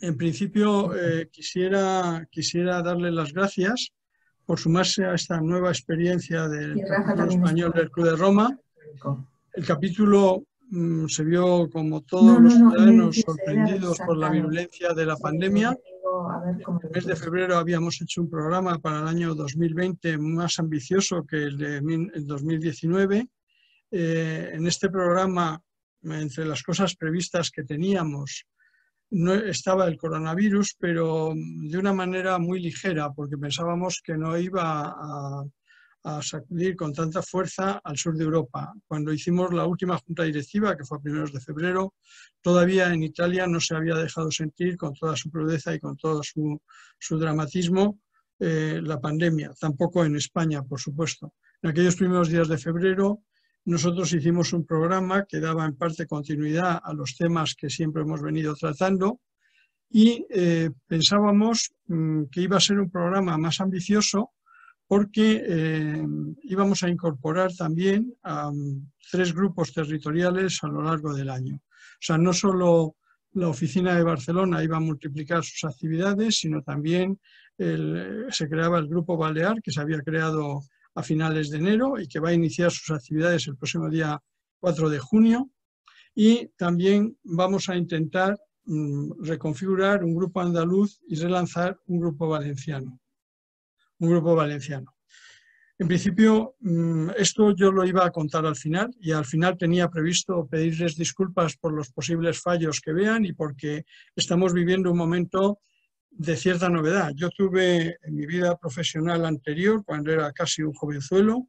En principio, quisiera darle las gracias por sumarse a esta nueva experiencia del capítulo español del Club de Roma. El capítulo se vio, como todos los ciudadanos, sorprendidos por la virulencia de la pandemia. En el mes de febrero habíamos hecho un programa para el año 2020 más ambicioso que el de 2019. En este programa, entre las cosas previstas que teníamos, no estaba el coronavirus, pero de una manera muy ligera, porque pensábamos que no iba a sacudir con tanta fuerza al sur de Europa. Cuando hicimos la última junta directiva, que fue a primeros de febrero, todavía en Italia no se había dejado sentir con toda su crudeza y con todo su dramatismo la pandemia. Tampoco en España, por supuesto. En aquellos primeros días de febrero, nosotros hicimos un programa que daba en parte continuidad a los temas que siempre hemos venido tratando y pensábamos que iba a ser un programa más ambicioso porque íbamos a incorporar también a 3 grupos territoriales a lo largo del año. O sea, no solo la oficina de Barcelona iba a multiplicar sus actividades, sino también se creaba el Grupo Balear, que se había creado a finales de enero y que va a iniciar sus actividades el próximo día 4 de junio. Y también vamos a intentar reconfigurar un grupo andaluz y relanzar un grupo valenciano. En principio, esto yo lo iba a contar al final y al final tenía previsto pedirles disculpas por los posibles fallos que vean y porque estamos viviendo un momento de cierta novedad. Yo tuve en mi vida profesional anterior, cuando era casi un jovenzuelo,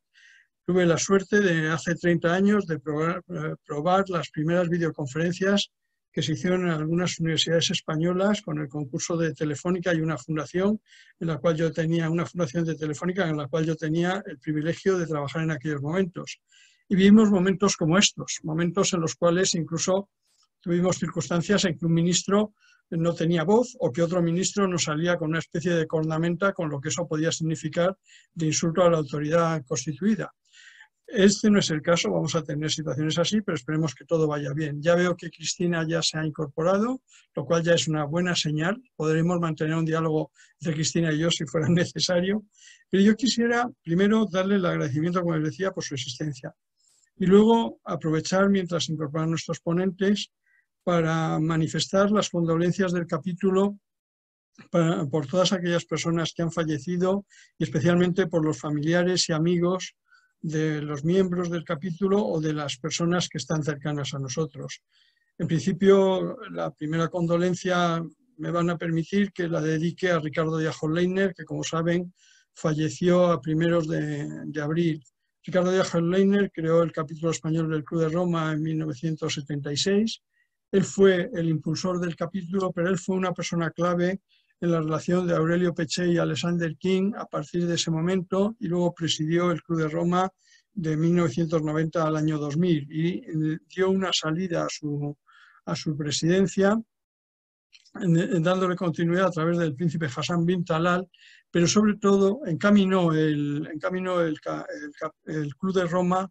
tuve la suerte de hace 30 años de probar las primeras videoconferencias que se hicieron en algunas universidades españolas con el concurso de Telefónica y una fundación en la cual yo tenía, una fundación de Telefónica en la cual yo tenía el privilegio de trabajar en aquellos momentos. Y vivimos momentos como estos, momentos en los cuales incluso tuvimos circunstancias en que un ministro no tenía voz o que otro ministro nos salía con una especie de cornamenta con lo que eso podía significar de insulto a la autoridad constituida. Este no es el caso, vamos a tener situaciones así, pero esperemos que todo vaya bien. Ya veo que Cristina ya se ha incorporado, lo cual ya es una buena señal. Podremos mantener un diálogo entre Cristina y yo si fuera necesario. Pero yo quisiera primero darle el agradecimiento, como les decía, por su existencia. Y luego aprovechar, mientras se incorporan nuestros ponentes, para manifestar las condolencias del capítulo por todas aquellas personas que han fallecido y especialmente por los familiares y amigos de los miembros del capítulo o de las personas que están cercanas a nosotros. En principio, la primera condolencia me van a permitir que la dedique a Ricardo Díaz Leiner, que como saben falleció a primeros de abril. Ricardo Díaz Leiner creó el capítulo español del Club de Roma en 1976. Él fue el impulsor del capítulo, pero él fue una persona clave en la relación de Aurelio Peccei y Alexander King a partir de ese momento y luego presidió el Club de Roma de 1990 al año 2000 y dio una salida a su presidencia dándole continuidad a través del príncipe Hassan bin Talal, pero sobre todo encaminó el Club de Roma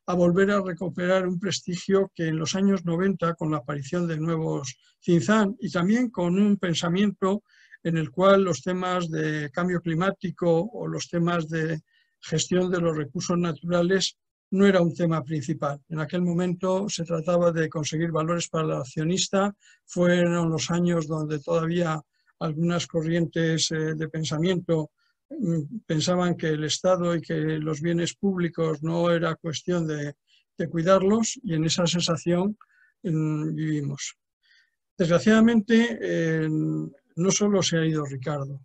a volver a recuperar un prestigio que en los años 90, con la aparición de nuevos Cinzán y también con un pensamiento en el cual los temas de cambio climático o los temas de gestión de los recursos naturales no era un tema principal. En aquel momento se trataba de conseguir valores para el accionista. Fueron los años donde todavía algunas corrientes de pensamiento pensaban que el Estado y que los bienes públicos no era cuestión de cuidarlos y en esa sensación vivimos. Desgraciadamente, no solo se ha ido Ricardo.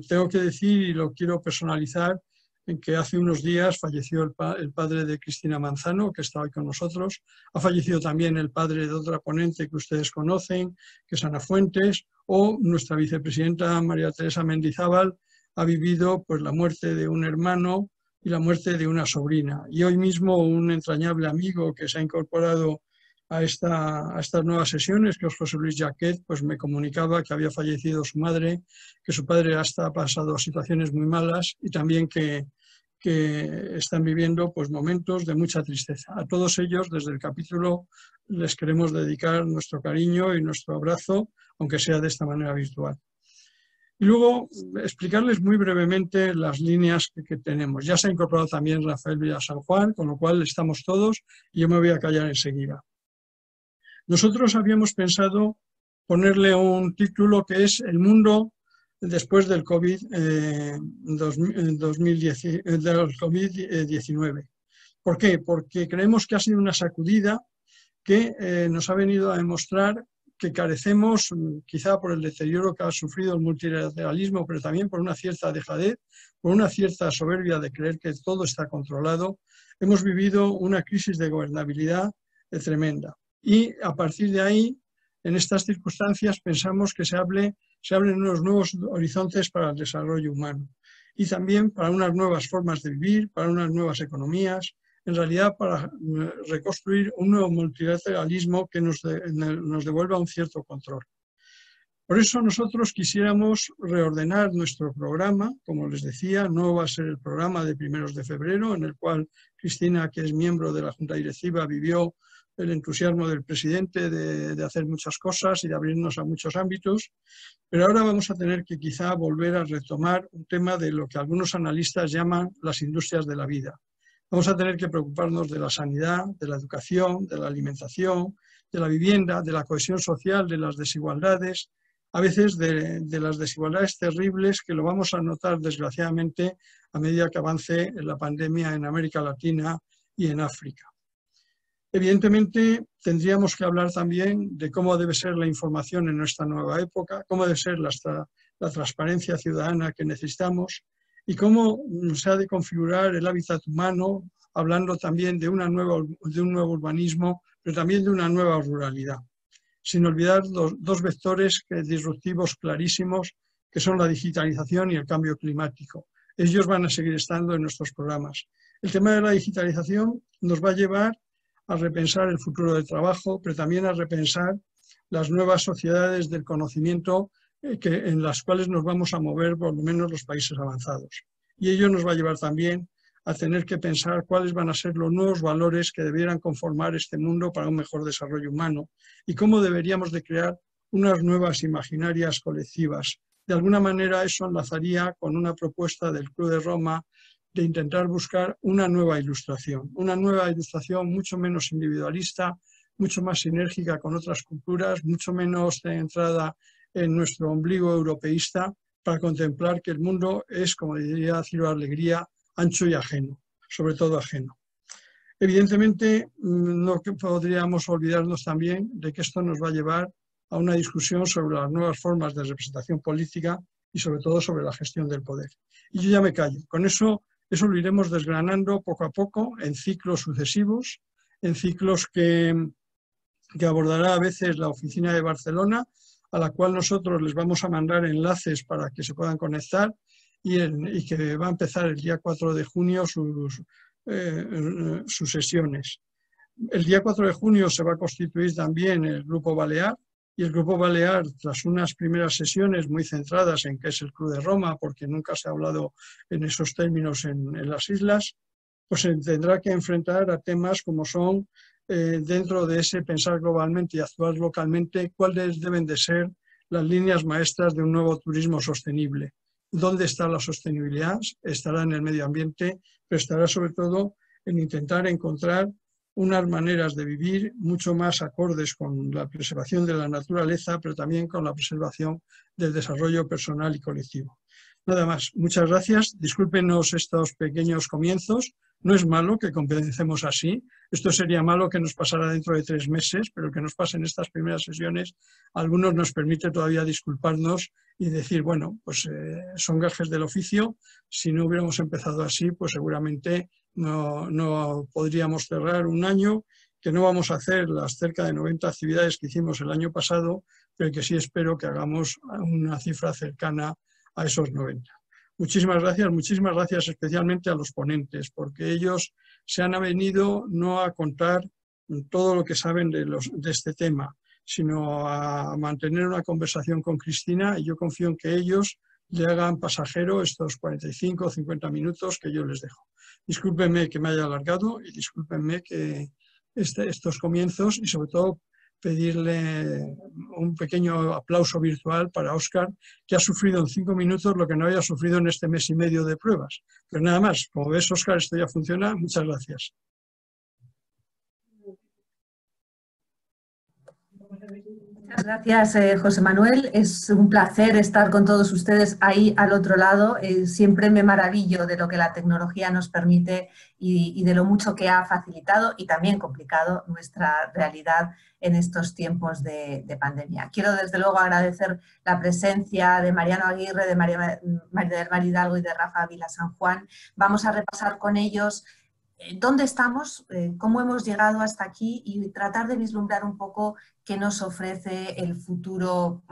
Tengo que decir, y lo quiero personalizar, en que hace unos días falleció el padre de Cristina Manzano, que está hoy con nosotros. Ha fallecido también el padre de otra ponente que ustedes conocen, que es Ana Fuentes, o nuestra vicepresidenta María Teresa Mendizábal ha vivido pues, la muerte de un hermano y la muerte de una sobrina. Y hoy mismo un entrañable amigo que se ha incorporado a estas nuevas sesiones, que es José Luis Jaquet, pues me comunicaba que había fallecido su madre, que su padre hasta ha pasado situaciones muy malas y también que que están viviendo pues, momentos de mucha tristeza. A todos ellos, desde el capítulo, les queremos dedicar nuestro cariño y nuestro abrazo, aunque sea de esta manera virtual. Y luego explicarles muy brevemente las líneas que tenemos. Ya se ha incorporado también Rafael Villasan Juan, con lo cual estamos todos y yo me voy a callar enseguida. Nosotros habíamos pensado ponerle un título que es El mundo después del COVID-19. ¿Por qué? Porque creemos que ha sido una sacudida que nos ha venido a demostrar que carecemos, quizá por el deterioro que ha sufrido el multilateralismo, pero también por una cierta dejadez, por una cierta soberbia de creer que todo está controlado. Hemos vivido una crisis de gobernabilidad tremenda. Y a partir de ahí, en estas circunstancias, pensamos que se abren unos nuevos horizontes para el desarrollo humano y también para unas nuevas formas de vivir, para unas nuevas economías, en realidad para reconstruir un nuevo multilateralismo que nos devuelva un cierto control. Por eso nosotros quisiéramos reordenar nuestro programa, como les decía, no va a ser el programa de 1 de febrero, en el cual Cristina, que es miembro de la Junta Directiva, vivió el entusiasmo del presidente de hacer muchas cosas y de abrirnos a muchos ámbitos, pero ahora vamos a tener que quizá volver a retomar un tema de lo que algunos analistas llaman las industrias de la vida. Vamos a tener que preocuparnos de la sanidad, de la educación, de la alimentación, de la vivienda, de la cohesión social, de las desigualdades, a veces de las desigualdades terribles que lo vamos a notar desgraciadamente a medida que avance la pandemia en América Latina y en África. Evidentemente, tendríamos que hablar también de cómo debe ser la información en nuestra nueva época, cómo debe ser la transparencia ciudadana que necesitamos y cómo se ha de configurar el hábitat humano, hablando también de un nuevo urbanismo, pero también de una nueva ruralidad. Sin olvidar dos vectores disruptivos clarísimos, que son la digitalización y el cambio climático. Ellos van a seguir estando en nuestros programas. El tema de la digitalización nos va a llevar a repensar el futuro del trabajo, pero también a repensar las nuevas sociedades del conocimiento en las cuales nos vamos a mover, por lo menos los países avanzados. Y ello nos va a llevar también a tener que pensar cuáles van a ser los nuevos valores que debieran conformar este mundo para un mejor desarrollo humano y cómo deberíamos de crear unas nuevas imaginarias colectivas. De alguna manera eso enlazaría con una propuesta del Club de Roma de intentar buscar una nueva ilustración mucho menos individualista, mucho más sinérgica con otras culturas, mucho menos centrada en nuestro ombligo europeísta, para contemplar que el mundo es, como diría Ciro Alegría, ancho y ajeno, sobre todo ajeno. Evidentemente, no podríamos olvidarnos también de que esto nos va a llevar a una discusión sobre las nuevas formas de representación política y sobre todo sobre la gestión del poder. Y yo ya me callo. Con eso lo iremos desgranando poco a poco en ciclos sucesivos, en ciclos que abordará a veces la oficina de Barcelona, a la cual nosotros les vamos a mandar enlaces para que se puedan conectar y que va a empezar el día 4 de junio sus sesiones. El día 4 de junio se va a constituir también el Grupo Balear, y el Grupo Balear, tras unas primeras sesiones muy centradas en qué es el Club de Roma, porque nunca se ha hablado en esos términos en las islas, pues se tendrá que enfrentar a temas como son, dentro de ese pensar globalmente y actuar localmente, cuáles deben de ser las líneas maestras de un nuevo turismo sostenible. ¿Dónde está la sostenibilidad? Estará en el medio ambiente, pero estará sobre todo en intentar encontrar unas maneras de vivir mucho más acordes con la preservación de la naturaleza, pero también con la preservación del desarrollo personal y colectivo. Nada más. Muchas gracias. Discúlpenos estos pequeños comienzos. No es malo que comencemos así. Esto sería malo que nos pasara dentro de 3 meses, pero que nos pasen estas primeras sesiones, a algunos nos permite todavía disculparnos y decir, bueno, pues son gajes del oficio. Si no hubiéramos empezado así, pues seguramente no podríamos cerrar un año, que no vamos a hacer las cerca de 90 actividades que hicimos el año pasado, pero que sí espero que hagamos una cifra cercana a esos 90. Muchísimas gracias especialmente a los ponentes, porque ellos se han venido no a contar todo lo que saben de este tema, sino a mantener una conversación con Cristina, y yo confío en que ellos le hagan pasajero estos 45 o 50 minutos que yo les dejo. Discúlpenme que me haya alargado y discúlpenme que estos comienzos, y sobre todo pedirle un pequeño aplauso virtual para Óscar, que ha sufrido en 5 minutos lo que no había sufrido en este mes y medio de pruebas. Pero nada más, como ves, Óscar, esto ya funciona. Muchas gracias. Muchas gracias, José Manuel. Es un placer estar con todos ustedes ahí al otro lado. Siempre me maravillo de lo que la tecnología nos permite y de lo mucho que ha facilitado y también complicado nuestra realidad en estos tiempos de pandemia. Quiero desde luego agradecer la presencia de Mariano Aguirre, de María del Mar Hidalgo y de Rafa Vila San Juan. Vamos a repasar con ellos dónde estamos, cómo hemos llegado hasta aquí y tratar de vislumbrar un poco qué nos ofrece el futuro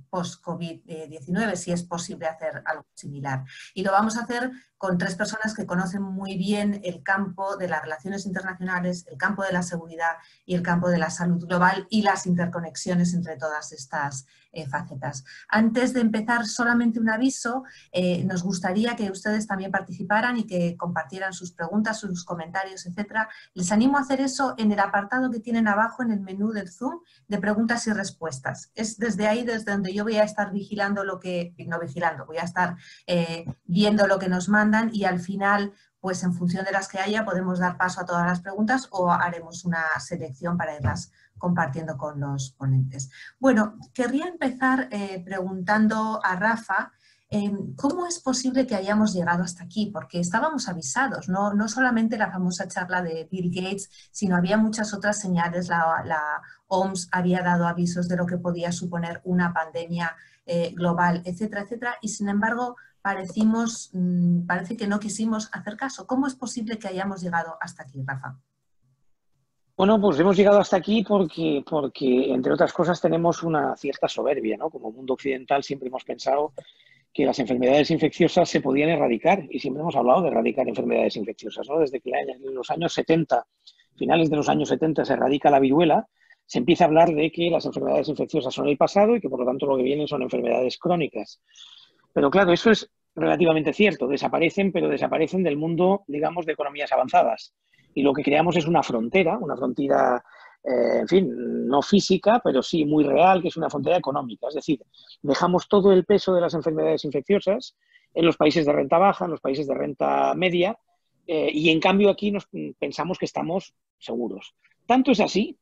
post-COVID-19, si es posible hacer algo similar. Y lo vamos a hacer con 3 personas que conocen muy bien el campo de las relaciones internacionales, el campo de la seguridad y el campo de la salud global y las interconexiones entre todas estas facetas. Antes de empezar, solamente un aviso, nos gustaría que ustedes también participaran y que compartieran sus preguntas, sus comentarios, etcétera. Les animo a hacer eso en el apartado que tienen abajo en el menú del Zoom de preguntas y respuestas. Es desde ahí, desde donde yo voy a estar vigilando voy a estar viendo lo que nos mandan y al final, pues en función de las que haya, podemos dar paso a todas las preguntas o haremos una selección para irlas compartiendo con los ponentes. Bueno, querría empezar preguntando a Rafa, ¿cómo es posible que hayamos llegado hasta aquí? Porque estábamos avisados, no solamente la famosa charla de Bill Gates, sino había muchas otras señales. La OMS había dado avisos de lo que podía suponer una pandemia global, etcétera, etcétera, y sin embargo parece que no quisimos hacer caso. ¿Cómo es posible que hayamos llegado hasta aquí, Rafa? Bueno, pues hemos llegado hasta aquí porque, entre otras cosas, tenemos una cierta soberbia, ¿no? Como mundo occidental siempre hemos pensado que las enfermedades infecciosas se podían erradicar y siempre hemos hablado de erradicar enfermedades infecciosas, ¿no? Desde que en los años 70, finales de los años 70, se erradica la viruela, se empieza a hablar de que las enfermedades infecciosas son el pasado y que por lo tanto lo que vienen son enfermedades crónicas. Pero claro, eso es relativamente cierto, desaparecen, pero desaparecen del mundo, digamos, de economías avanzadas. Y lo que creamos es una frontera, en fin, no física, pero sí muy real, que es una frontera económica. Es decir, dejamos todo el peso de las enfermedades infecciosas en los países de renta baja, en los países de renta media, y en cambio aquí pensamos que estamos seguros. Tanto es así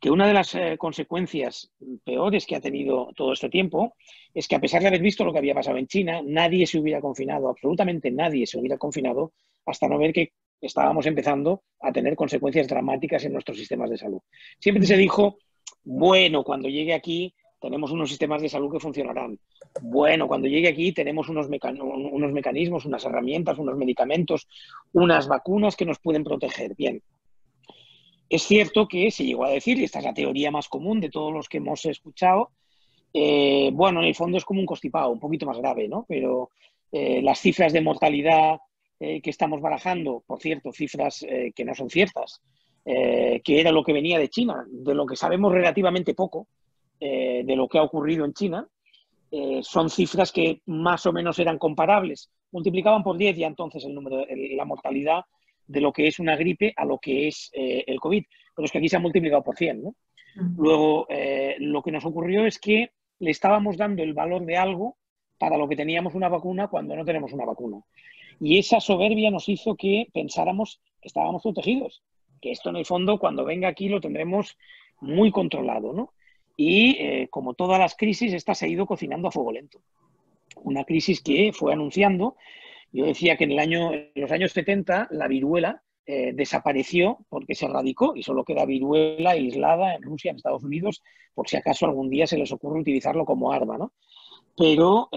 que una de las consecuencias peores que ha tenido todo este tiempo es que, a pesar de haber visto lo que había pasado en China, nadie se hubiera confinado, absolutamente nadie se hubiera confinado hasta no ver que estábamos empezando a tener consecuencias dramáticas en nuestros sistemas de salud. Siempre se dijo, bueno, cuando llegue aquí tenemos unos sistemas de salud que funcionarán. Bueno, cuando llegue aquí tenemos unos mecanismos, unas herramientas, unos medicamentos, unas vacunas que nos pueden proteger. Bien. Es cierto que se llegó a decir, y esta es la teoría más común de todos los que hemos escuchado, bueno, en el fondo es como un constipado, un poquito más grave, ¿no? Pero las cifras de mortalidad que estamos barajando, por cierto, cifras que no son ciertas, que era lo que venía de China, de lo que sabemos relativamente poco, de lo que ha ocurrido en China, son cifras que más o menos eran comparables. Multiplicaban por 10 ya entonces la mortalidad de lo que es una gripe a lo que es el COVID. Pero es que aquí se ha multiplicado por 100, ¿no? Luego, lo que nos ocurrió es que le estábamos dando el valor de algo para lo que teníamos una vacuna cuando no tenemos una vacuna. Y esa soberbia nos hizo que pensáramos que estábamos protegidos, que esto en el fondo cuando venga aquí lo tendremos muy controlado, ¿no? Y como todas las crisis, esta se ha ido cocinando a fuego lento. Una crisis que fue anunciando. Yo decía que en los años 70 la viruela desapareció porque se erradicó y solo queda viruela aislada en Rusia, en Estados Unidos, por si acaso algún día se les ocurre utilizarlo como arma, ¿no? Pero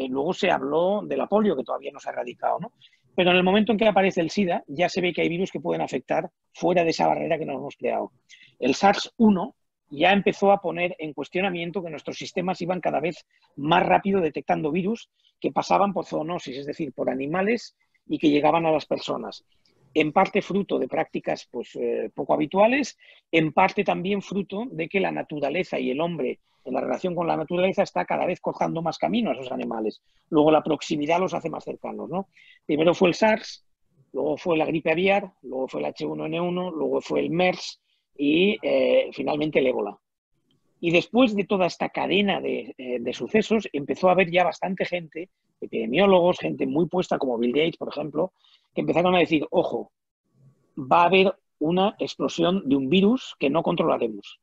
luego se habló de la polio, que todavía no se ha erradicado, ¿no? Pero en el momento en que aparece el SIDA, ya se ve que hay virus que pueden afectar fuera de esa barrera que nos hemos creado. El SARS-1 ya empezó a poner en cuestionamiento que nuestros sistemas iban cada vez más rápido detectando virus que pasaban por zoonosis, es decir, por animales y que llegaban a las personas. en parte fruto de prácticas pues, poco habituales, en parte también fruto de que la naturaleza y el hombre en la relación con la naturaleza está cada vez cortando más camino a esos animales. Luego la proximidad los hace más cercanos, ¿no? Primero fue el SARS, luego fue la gripe aviar, luego fue el H1N1, luego fue el MERS y finalmente el ébola. Y después de toda esta cadena de sucesos, empezó a haber ya bastante gente, epidemiólogos, gente muy puesta como Bill Gates, por ejemplo, que empezaron a decir, ojo, va a haber una explosión de un virus que no controlaremos.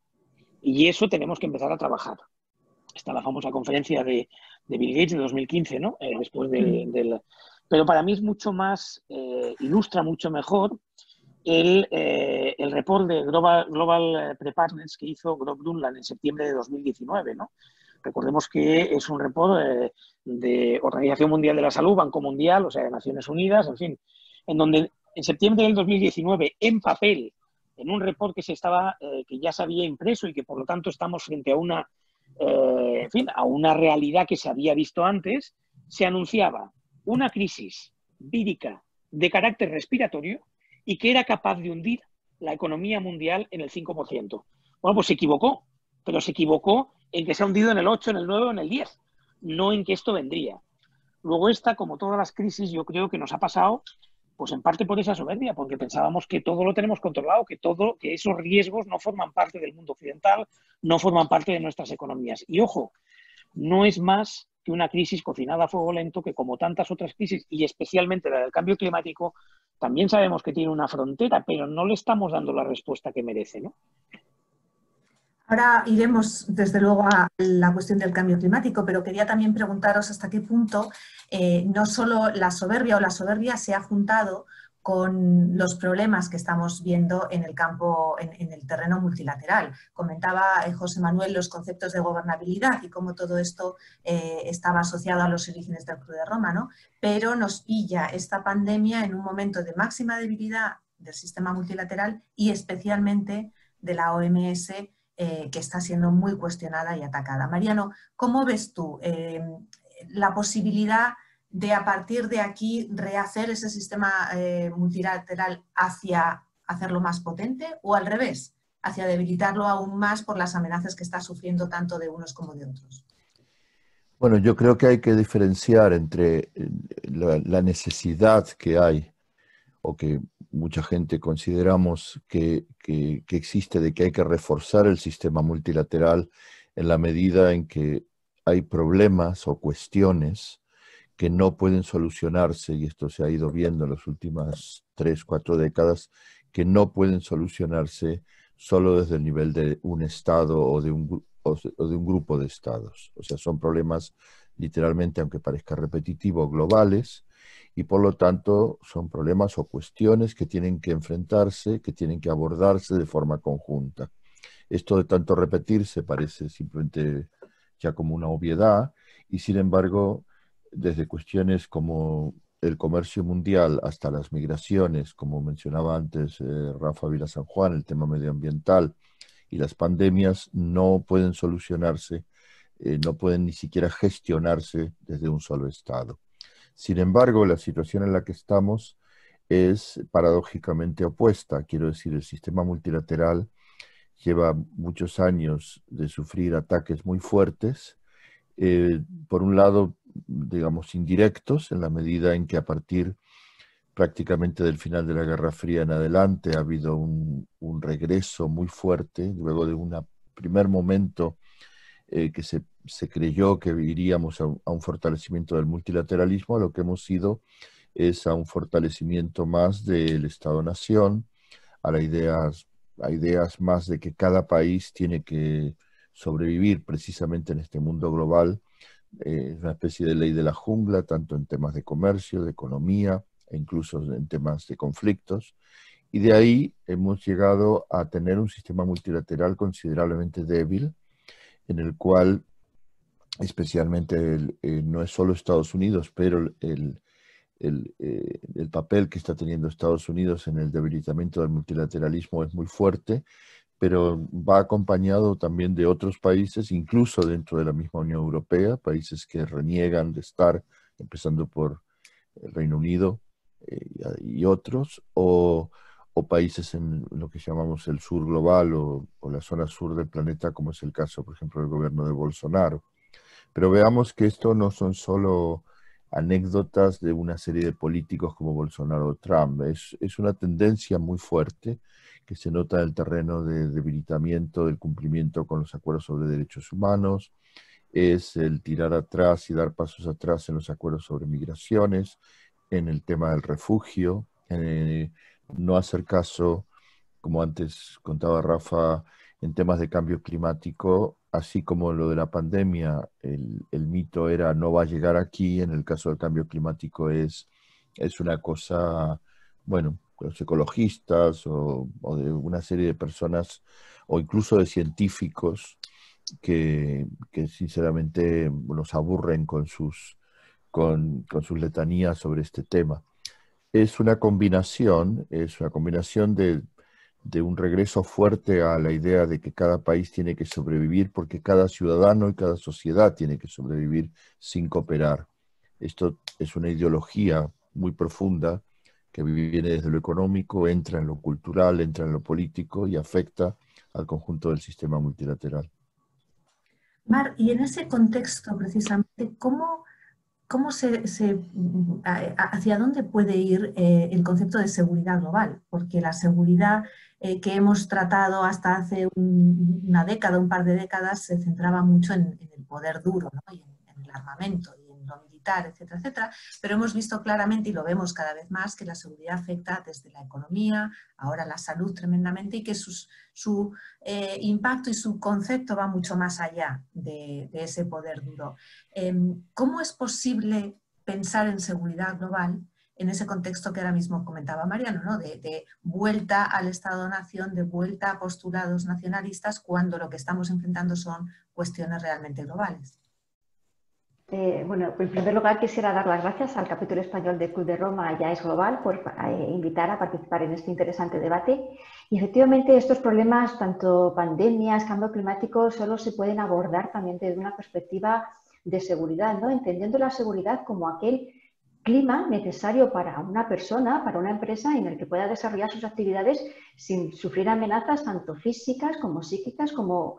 Y eso tenemos que empezar a trabajar. Está la famosa conferencia de Bill Gates de 2015, ¿no? Después del... Pero para mí es mucho más, ilustra mucho mejor el report de Global Preparedness que hizo Grob Dunlap en septiembre de 2019, ¿no? Recordemos que es un report de Organización Mundial de la Salud, Banco Mundial, o sea, de Naciones Unidas, en fin, en donde en septiembre del 2019, en papel, en un report que ya se había impreso y que por lo tanto estamos frente a una, en fin, a una realidad que se había visto antes, se anunciaba una crisis vírica de carácter respiratorio y que era capaz de hundir la economía mundial en el 5%. Bueno, pues se equivocó, pero se equivocó en que se ha hundido en el 8, en el 9 o en el 10, no en que esto vendría. Luego esta, como todas las crisis, yo creo que nos ha pasado pues en parte por esa soberbia, porque pensábamos que todo lo tenemos controlado, que esos riesgos no forman parte del mundo occidental, no forman parte de nuestras economías. Y ojo, no es más que una crisis cocinada a fuego lento que, como tantas otras crisis, y especialmente la del cambio climático, también sabemos que tiene una frontera, pero no le estamos dando la respuesta que merece, ¿no? Ahora iremos, desde luego, a la cuestión del cambio climático, pero quería también preguntaros hasta qué punto no solo la soberbia se ha juntado con los problemas que estamos viendo en el campo, en el terreno multilateral. Comentaba José Manuel los conceptos de gobernabilidad y cómo todo esto estaba asociado a los orígenes del Club de Roma, ¿no? Pero nos pilla esta pandemia en un momento de máxima debilidad del sistema multilateral y especialmente de la OMS, que está siendo muy cuestionada y atacada. Mariano, ¿cómo ves tú la posibilidad de a partir de aquí rehacer ese sistema multilateral hacia hacerlo más potente o al revés, hacia debilitarlo aún más por las amenazas que está sufriendo tanto de unos como de otros? Bueno, yo creo que hay que diferenciar entre la necesidad que hay o que mucha gente consideramos que existe de que hay que reforzar el sistema multilateral en la medida en que hay problemas o cuestiones que no pueden solucionarse, y esto se ha ido viendo en las últimas 3, 4 décadas, que no pueden solucionarse solo desde el nivel de un Estado o de un grupo de Estados. O sea, son problemas literalmente, aunque parezca repetitivo, globales, y por lo tanto son problemas o cuestiones que tienen que enfrentarse, que tienen que abordarse de forma conjunta. Esto de tanto repetirse parece simplemente ya como una obviedad, y sin embargo, desde cuestiones como el comercio mundial hasta las migraciones, como mencionaba antes Rafa Vila San Juan, el tema medioambiental y las pandemias no pueden solucionarse, no pueden ni siquiera gestionarse desde un solo Estado. Sin embargo, la situación en la que estamos es paradójicamente opuesta. Quiero decir, el sistema multilateral lleva muchos años de sufrir ataques muy fuertes, por un lado, digamos, indirectos, en la medida en que a partir prácticamente del final de la Guerra Fría en adelante ha habido un regreso muy fuerte, luego de un primer momento que se creyó que iríamos a un fortalecimiento del multilateralismo. A lo que hemos ido es a un fortalecimiento más del Estado-Nación, a ideas más de que cada país tiene que sobrevivir precisamente en este mundo global, una especie de ley de la jungla, tanto en temas de comercio, de economía e incluso en temas de conflictos. Y de ahí hemos llegado a tener un sistema multilateral considerablemente débil, en el cual especialmente no es solo Estados Unidos, pero el papel que está teniendo Estados Unidos en el debilitamiento del multilateralismo es muy fuerte, pero va acompañado también de otros países, incluso dentro de la misma Unión Europea, países que reniegan de estar, empezando por el Reino Unido, y otros, o países en lo que llamamos el sur global o la zona sur del planeta, como es el caso, por ejemplo, del gobierno de Bolsonaro. Pero veamos que esto no son solo anécdotas de una serie de políticos como Bolsonaro o Trump. Es una tendencia muy fuerte que se nota en el terreno de debilitamiento del cumplimiento con los acuerdos sobre derechos humanos, es el tirar atrás y dar pasos atrás en los acuerdos sobre migraciones, en el tema del refugio, no hacer caso, como antes contaba Rafa, en temas de cambio climático, así como lo de la pandemia, el mito era no va a llegar aquí, en el caso del cambio climático es una cosa, bueno, los ecologistas o de una serie de personas o incluso de científicos que sinceramente nos aburren con sus letanías sobre este tema. Es una combinación de un regreso fuerte a la idea de que cada país tiene que sobrevivir porque cada ciudadano y cada sociedad tiene que sobrevivir sin cooperar. Esto es una ideología muy profunda que viene desde lo económico, entra en lo cultural, entra en lo político y afecta al conjunto del sistema multilateral. Mar, y en ese contexto, precisamente, hacia dónde puede ir el concepto de seguridad global? Porque la seguridad que hemos tratado hasta hace una década, un par de décadas, se centraba mucho en el poder duro, ¿no? Y en el armamento y en lo militar, etcétera, etcétera. Pero hemos visto claramente, y lo vemos cada vez más, que la seguridad afecta desde la economía, ahora la salud tremendamente, y que su impacto y su concepto va mucho más allá de ese poder duro. ¿Cómo es posible pensar en seguridad global en ese contexto que ahora mismo comentaba Mariano, ¿no? de vuelta al Estado-nación, de vuelta a postulados nacionalistas, cuando lo que estamos enfrentando son cuestiones realmente globales? Bueno, en primer lugar quisiera dar las gracias al capítulo español del Club de Roma Ya es Global por invitar a participar en este interesante debate. Y efectivamente estos problemas, tanto pandemias, cambio climático, solo se pueden abordar también desde una perspectiva de seguridad, ¿no? Entendiendo la seguridad como aquel clima necesario para una persona, para una empresa, en el que pueda desarrollar sus actividades sin sufrir amenazas tanto físicas como psíquicas como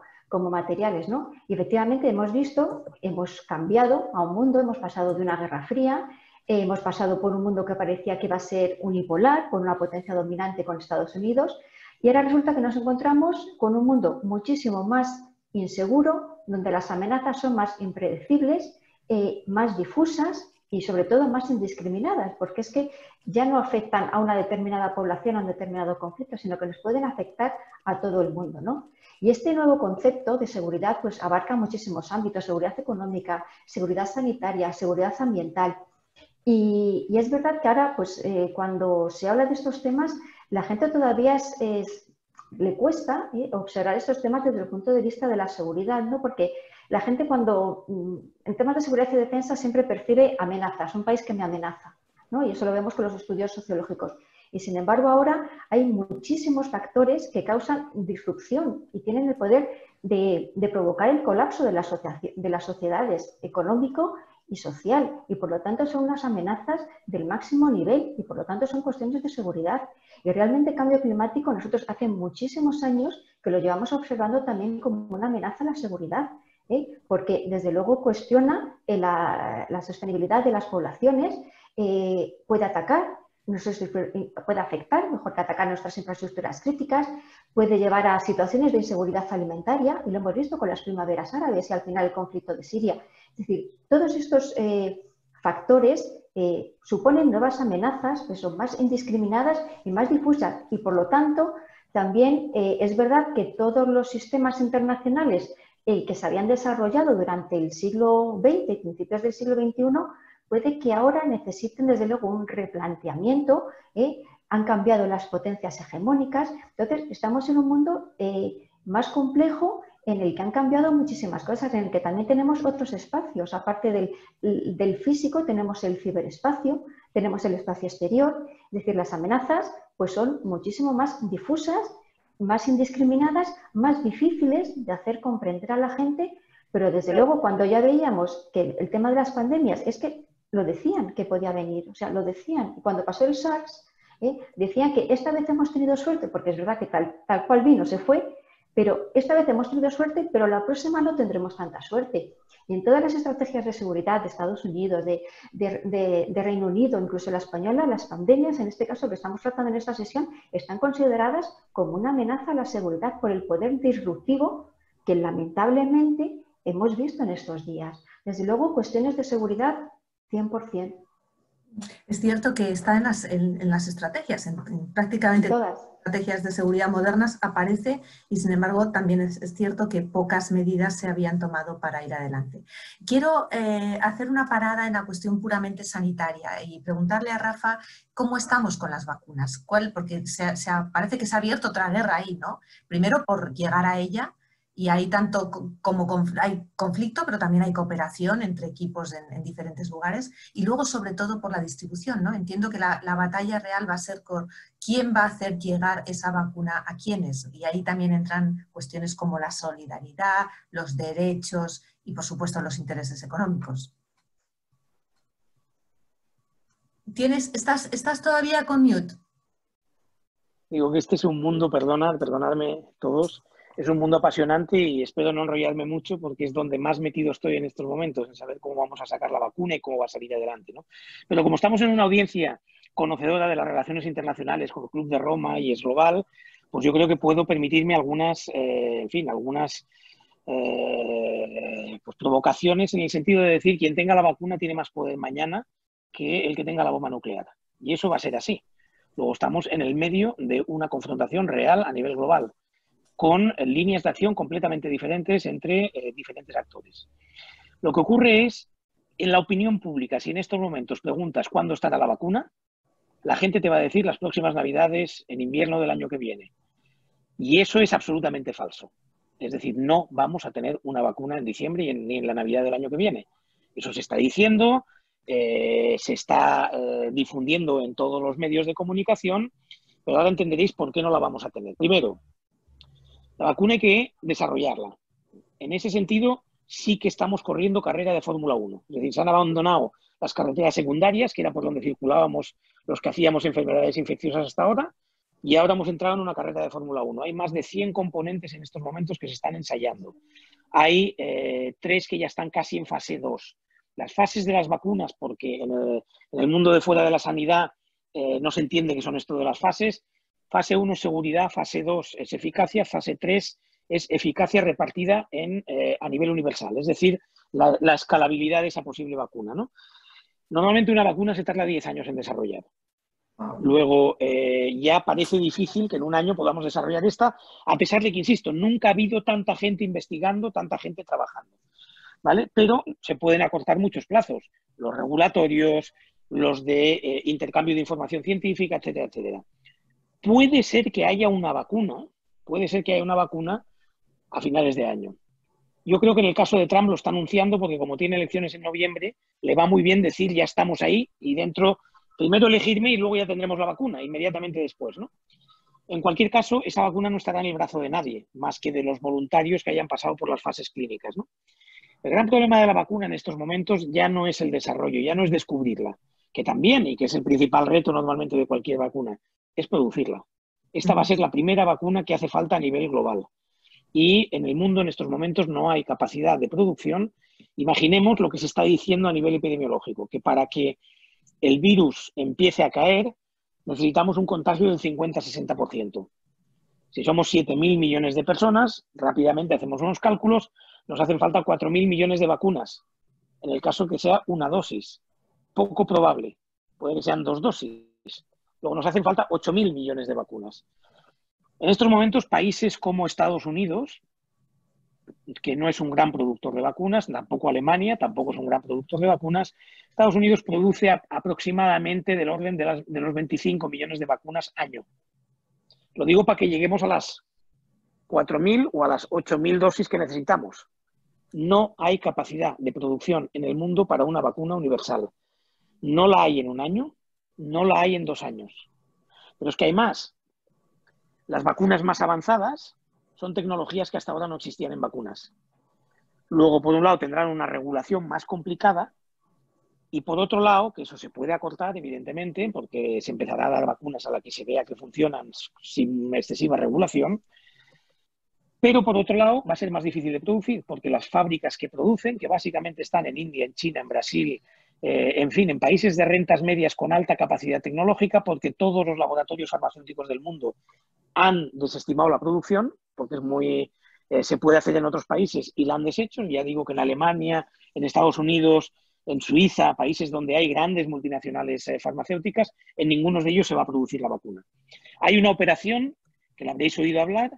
materiales, ¿no? Y efectivamente hemos cambiado a un mundo, hemos pasado de una guerra fría, hemos pasado por un mundo que parecía que iba a ser unipolar, con una potencia dominante con Estados Unidos, y ahora resulta que nos encontramos con un mundo muchísimo más inseguro, donde las amenazas son más impredecibles, más difusas y sobre todo más indiscriminadas, porque es que ya no afectan a una determinada población, a un determinado conflicto, sino que nos pueden afectar a todo el mundo, ¿no? Y este nuevo concepto de seguridad pues abarca muchísimos ámbitos: seguridad económica, seguridad sanitaria, seguridad ambiental. Y es verdad que ahora, pues, cuando se habla de estos temas, la gente todavía le cuesta observar estos temas desde el punto de vista de la seguridad, ¿no? Porque la gente cuando, en temas de seguridad y defensa, siempre percibe amenazas, un país que me amenaza, ¿no? Y eso lo vemos con los estudios sociológicos. Y sin embargo ahora hay muchísimos factores que causan disrupción y tienen el poder de provocar el colapso de las sociedades económico y social, y por lo tanto son unas amenazas del máximo nivel y por lo tanto son cuestiones de seguridad. Y realmente el cambio climático nosotros hace muchísimos años que lo llevamos observando también como una amenaza a la seguridad, porque desde luego cuestiona la sostenibilidad de las poblaciones, puede atacar, puede afectar, mejor que atacar nuestras infraestructuras críticas, puede llevar a situaciones de inseguridad alimentaria, y lo hemos visto con las primaveras árabes y al final el conflicto de Siria. Es decir, todos estos factores suponen nuevas amenazas que son más indiscriminadas y más difusas, y por lo tanto también es verdad que todos los sistemas internacionales que se habían desarrollado durante el siglo XX, principios del siglo XXI, puede que ahora necesiten desde luego un replanteamiento, han cambiado las potencias hegemónicas, entonces estamos en un mundo más complejo en el que han cambiado muchísimas cosas, en el que también tenemos otros espacios, aparte del físico tenemos el ciberespacio, tenemos el espacio exterior, es decir, las amenazas pues son muchísimo más difusas, más indiscriminadas, más difíciles de hacer comprender a la gente, pero desde luego cuando ya veíamos que el tema de las pandemias es que lo decían que podía venir, o sea, lo decían. Cuando pasó el SARS, decían que esta vez hemos tenido suerte, porque es verdad que tal cual vino, se fue, pero esta vez hemos tenido suerte, pero la próxima no tendremos tanta suerte. Y en todas las estrategias de seguridad de Estados Unidos, de Reino Unido, incluso la española, las pandemias, en este caso que estamos tratando en esta sesión, están consideradas como una amenaza a la seguridad por el poder disruptivo que lamentablemente hemos visto en estos días. Desde luego, cuestiones de seguridad 100%. Es cierto que está en las estrategias, en prácticamente todas las estrategias de seguridad modernas aparece y sin embargo también es cierto que pocas medidas se habían tomado para ir adelante. Quiero hacer una parada en la cuestión puramente sanitaria y preguntarle a Rafa cómo estamos con las vacunas. Porque parece que se ha abierto otra guerra ahí, ¿no? Primero por llegar a ella. Y hay hay conflicto, pero también hay cooperación entre equipos en diferentes lugares. Y luego, sobre todo, por la distribución, ¿no? Entiendo que la batalla real va a ser con quién va a hacer llegar esa vacuna a quiénes. Y ahí también entran cuestiones como la solidaridad, los derechos y, por supuesto, los intereses económicos. ¿Estás todavía con mute? Digo que este es un mundo, perdonadme todos, es un mundo apasionante y espero no enrollarme mucho porque es donde más metido estoy en estos momentos, en saber cómo vamos a sacar la vacuna y cómo va a salir adelante, ¿no? Pero como estamos en una audiencia conocedora de las relaciones internacionales con el Club de Roma y es global, pues yo creo que puedo permitirme algunas pues provocaciones en el sentido de decir quien tenga la vacuna tiene más poder mañana que el que tenga la bomba nuclear. Y eso va a ser así. Luego estamos en el medio de una confrontación real a nivel global, con líneas de acción completamente diferentes entre diferentes actores. Lo que ocurre es, en la opinión pública, si en estos momentos preguntas cuándo estará la vacuna, la gente te va a decir las próximas Navidades, en invierno del año que viene. Y eso es absolutamente falso. Es decir, no vamos a tener una vacuna en diciembre ni en la Navidad del año que viene. Eso se está diciendo, se está difundiendo en todos los medios de comunicación, pero ahora entenderéis por qué no la vamos a tener. Primero, la vacuna hay que desarrollarla. En ese sentido, sí que estamos corriendo carrera de Fórmula 1. Es decir, se han abandonado las carreteras secundarias, que era por donde circulábamos los que hacíamos enfermedades infecciosas hasta ahora, y ahora hemos entrado en una carrera de Fórmula 1. Hay más de 100 componentes en estos momentos que se están ensayando. Hay 3 que ya están casi en fase 2. Las fases de las vacunas, porque en el mundo de fuera de la sanidad no se entiende qué son esto de las fases. Fase 1 es seguridad, fase 2 es eficacia, fase 3 es eficacia repartida a nivel universal, es decir, la escalabilidad de esa posible vacuna, ¿no? Normalmente una vacuna se tarda 10 años en desarrollar. Luego ya parece difícil que en un año podamos desarrollar esta, a pesar de que, insisto, nunca ha habido tanta gente investigando, tanta gente trabajando, ¿vale? Pero se pueden acortar muchos plazos, los regulatorios, los de intercambio de información científica, etcétera, etcétera. Puede ser que haya una vacuna a finales de año. Yo creo que en el caso de Trump lo está anunciando porque como tiene elecciones en noviembre, le va muy bien decir ya estamos ahí y dentro, primero elegirme y luego ya tendremos la vacuna, inmediatamente después, ¿no? En cualquier caso, esa vacuna no estará en el brazo de nadie, más que de los voluntarios que hayan pasado por las fases clínicas, ¿no? El gran problema de la vacuna en estos momentos ya no es el desarrollo, ya no es descubrirla, que también, y que es el principal reto normalmente de cualquier vacuna, es producirla. Esta va a ser la primera vacuna que hace falta a nivel global. Y en el mundo en estos momentos no hay capacidad de producción. Imaginemos lo que se está diciendo a nivel epidemiológico, que para que el virus empiece a caer necesitamos un contagio del 50-60%. Si somos 7.000 millones de personas, rápidamente hacemos unos cálculos, nos hacen falta 4.000 millones de vacunas, en el caso que sea una dosis. Poco probable, puede que sean 2 dosis. Luego nos hacen falta 8.000 millones de vacunas. En estos momentos, países como Estados Unidos, que no es un gran productor de vacunas, tampoco Alemania, tampoco es un gran productor de vacunas, Estados Unidos produce aproximadamente del orden de los 25 millones de vacunas año. Lo digo para que lleguemos a las 4.000 o a las 8.000 dosis que necesitamos. No hay capacidad de producción en el mundo para una vacuna universal. No la hay en un año, no la hay en 2 años. Pero es que hay más. Las vacunas más avanzadas son tecnologías que hasta ahora no existían en vacunas. Luego, por un lado, tendrán una regulación más complicada Y por otro lado, que eso se puede acortar, evidentemente, porque se empezará a dar vacunas a las que se vea que funcionan sin excesiva regulación, pero por otro lado va a ser más difícil de producir, porque las fábricas que producen, que básicamente están en India, en China, en Brasil, en fin, en países de rentas medias con alta capacidad tecnológica, porque todos los laboratorios farmacéuticos del mundo han desestimado la producción, porque es muy, se puede hacer en otros países y la han deshecho. Ya digo que en Alemania, en Estados Unidos, en Suiza, países donde hay grandes multinacionales farmacéuticas, en ninguno de ellos se va a producir la vacuna. Hay una operación, que la habréis oído hablar,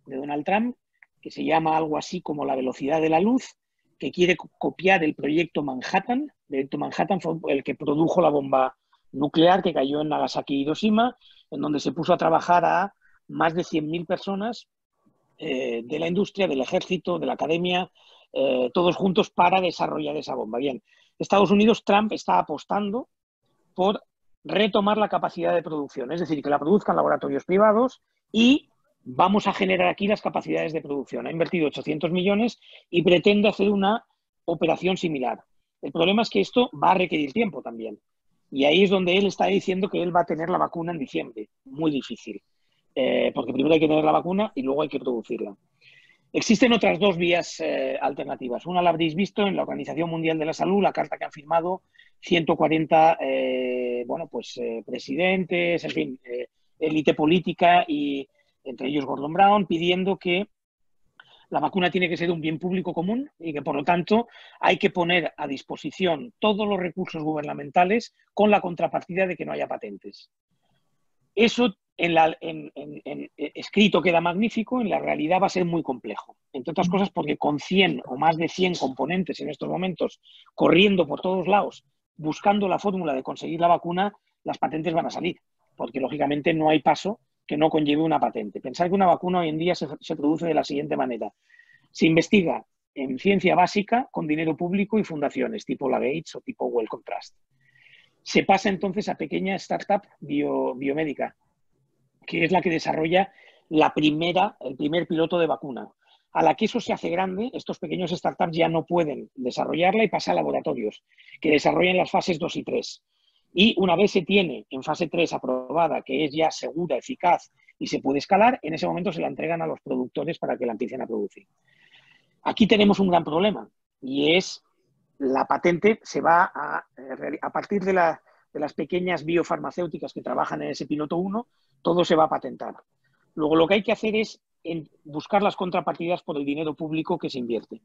de Donald Trump, que se llama algo así como la velocidad de la luz, que quiere copiar el proyecto Manhattan. El proyecto Manhattan fue el que produjo la bomba nuclear que cayó en Nagasaki y Hiroshima, en donde se puso a trabajar a más de 100.000 personas de la industria, del ejército, de la academia, todos juntos para desarrollar esa bomba. Bien, Estados Unidos, Trump está apostando por retomar la capacidad de producción, es decir, que la produzcan laboratorios privados y vamos a generar aquí las capacidades de producción. Ha invertido 800 millones y pretende hacer una operación similar. El problema es que esto va a requerir tiempo también. Y ahí es donde él está diciendo que él va a tener la vacuna en diciembre. Muy difícil. Porque primero hay que tener la vacuna y luego hay que producirla. Existen otras dos vías alternativas. Una la habréis visto en la Organización Mundial de la Salud, la carta que han firmado 140 presidentes, en fin, élite política y entre ellos Gordon Brown, pidiendo que la vacuna tiene que ser un bien público común y que, por lo tanto, hay que poner a disposición todos los recursos gubernamentales con la contrapartida de que no haya patentes. Eso escrito queda magnífico, en la realidad va a ser muy complejo. Entre otras cosas porque con 100 o más de 100 componentes en estos momentos corriendo por todos lados, buscando la fórmula de conseguir la vacuna, las patentes van a salir, porque lógicamente no hay paso que no conlleve una patente. Pensar que una vacuna hoy en día se produce de la siguiente manera. Se investiga en ciencia básica con dinero público y fundaciones, tipo la Gates o tipo Wellcome Trust. Se pasa entonces a pequeña startup biomédica, que es la que desarrolla el primer piloto de vacuna. A la que eso se hace grande, estos pequeños startups ya no pueden desarrollarla y pasa a laboratorios, que desarrollan las fases 2 y 3. Y una vez se tiene en fase 3 aprobada, que es ya segura, eficaz y se puede escalar, en ese momento se la entregan a los productores para que la empiecen a producir. Aquí tenemos un gran problema y es la patente se va a partir de las pequeñas biofarmacéuticas que trabajan en ese piloto 1, todo se va a patentar. Luego lo que hay que hacer es buscar las contrapartidas por el dinero público que se invierte.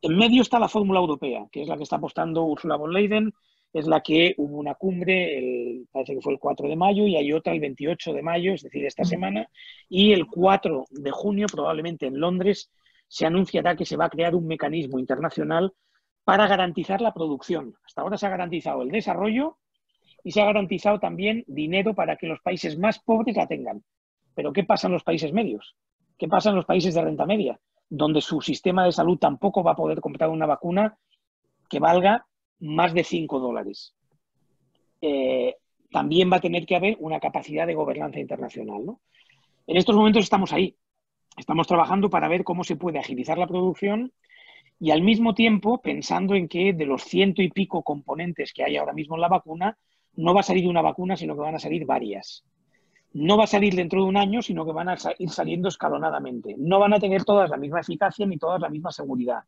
En medio está la fórmula europea, que es la que está apostando Ursula von Leyen, es la que hubo una cumbre, parece que fue el 4 de mayo, y hay otra el 28 de mayo, es decir, esta semana, y el 4 de junio, probablemente en Londres, se anunciará que se va a crear un mecanismo internacional para garantizar la producción. Hasta ahora se ha garantizado el desarrollo y se ha garantizado también dinero para que los países más pobres la tengan. Pero ¿qué pasa en los países medios? ¿Qué pasa en los países de renta media? Donde su sistema de salud tampoco va a poder comprar una vacuna que valga más de $5. También va a tener que haber una capacidad de gobernanza internacional, ¿no? En estos momentos estamos ahí. Estamos trabajando para ver cómo se puede agilizar la producción y al mismo tiempo pensando en que de los 100 y pico componentes que hay ahora mismo en la vacuna, no va a salir una vacuna, sino que van a salir varias. No va a salir dentro de un año, sino que van a ir saliendo escalonadamente. No van a tener todas la misma eficacia ni todas la misma seguridad.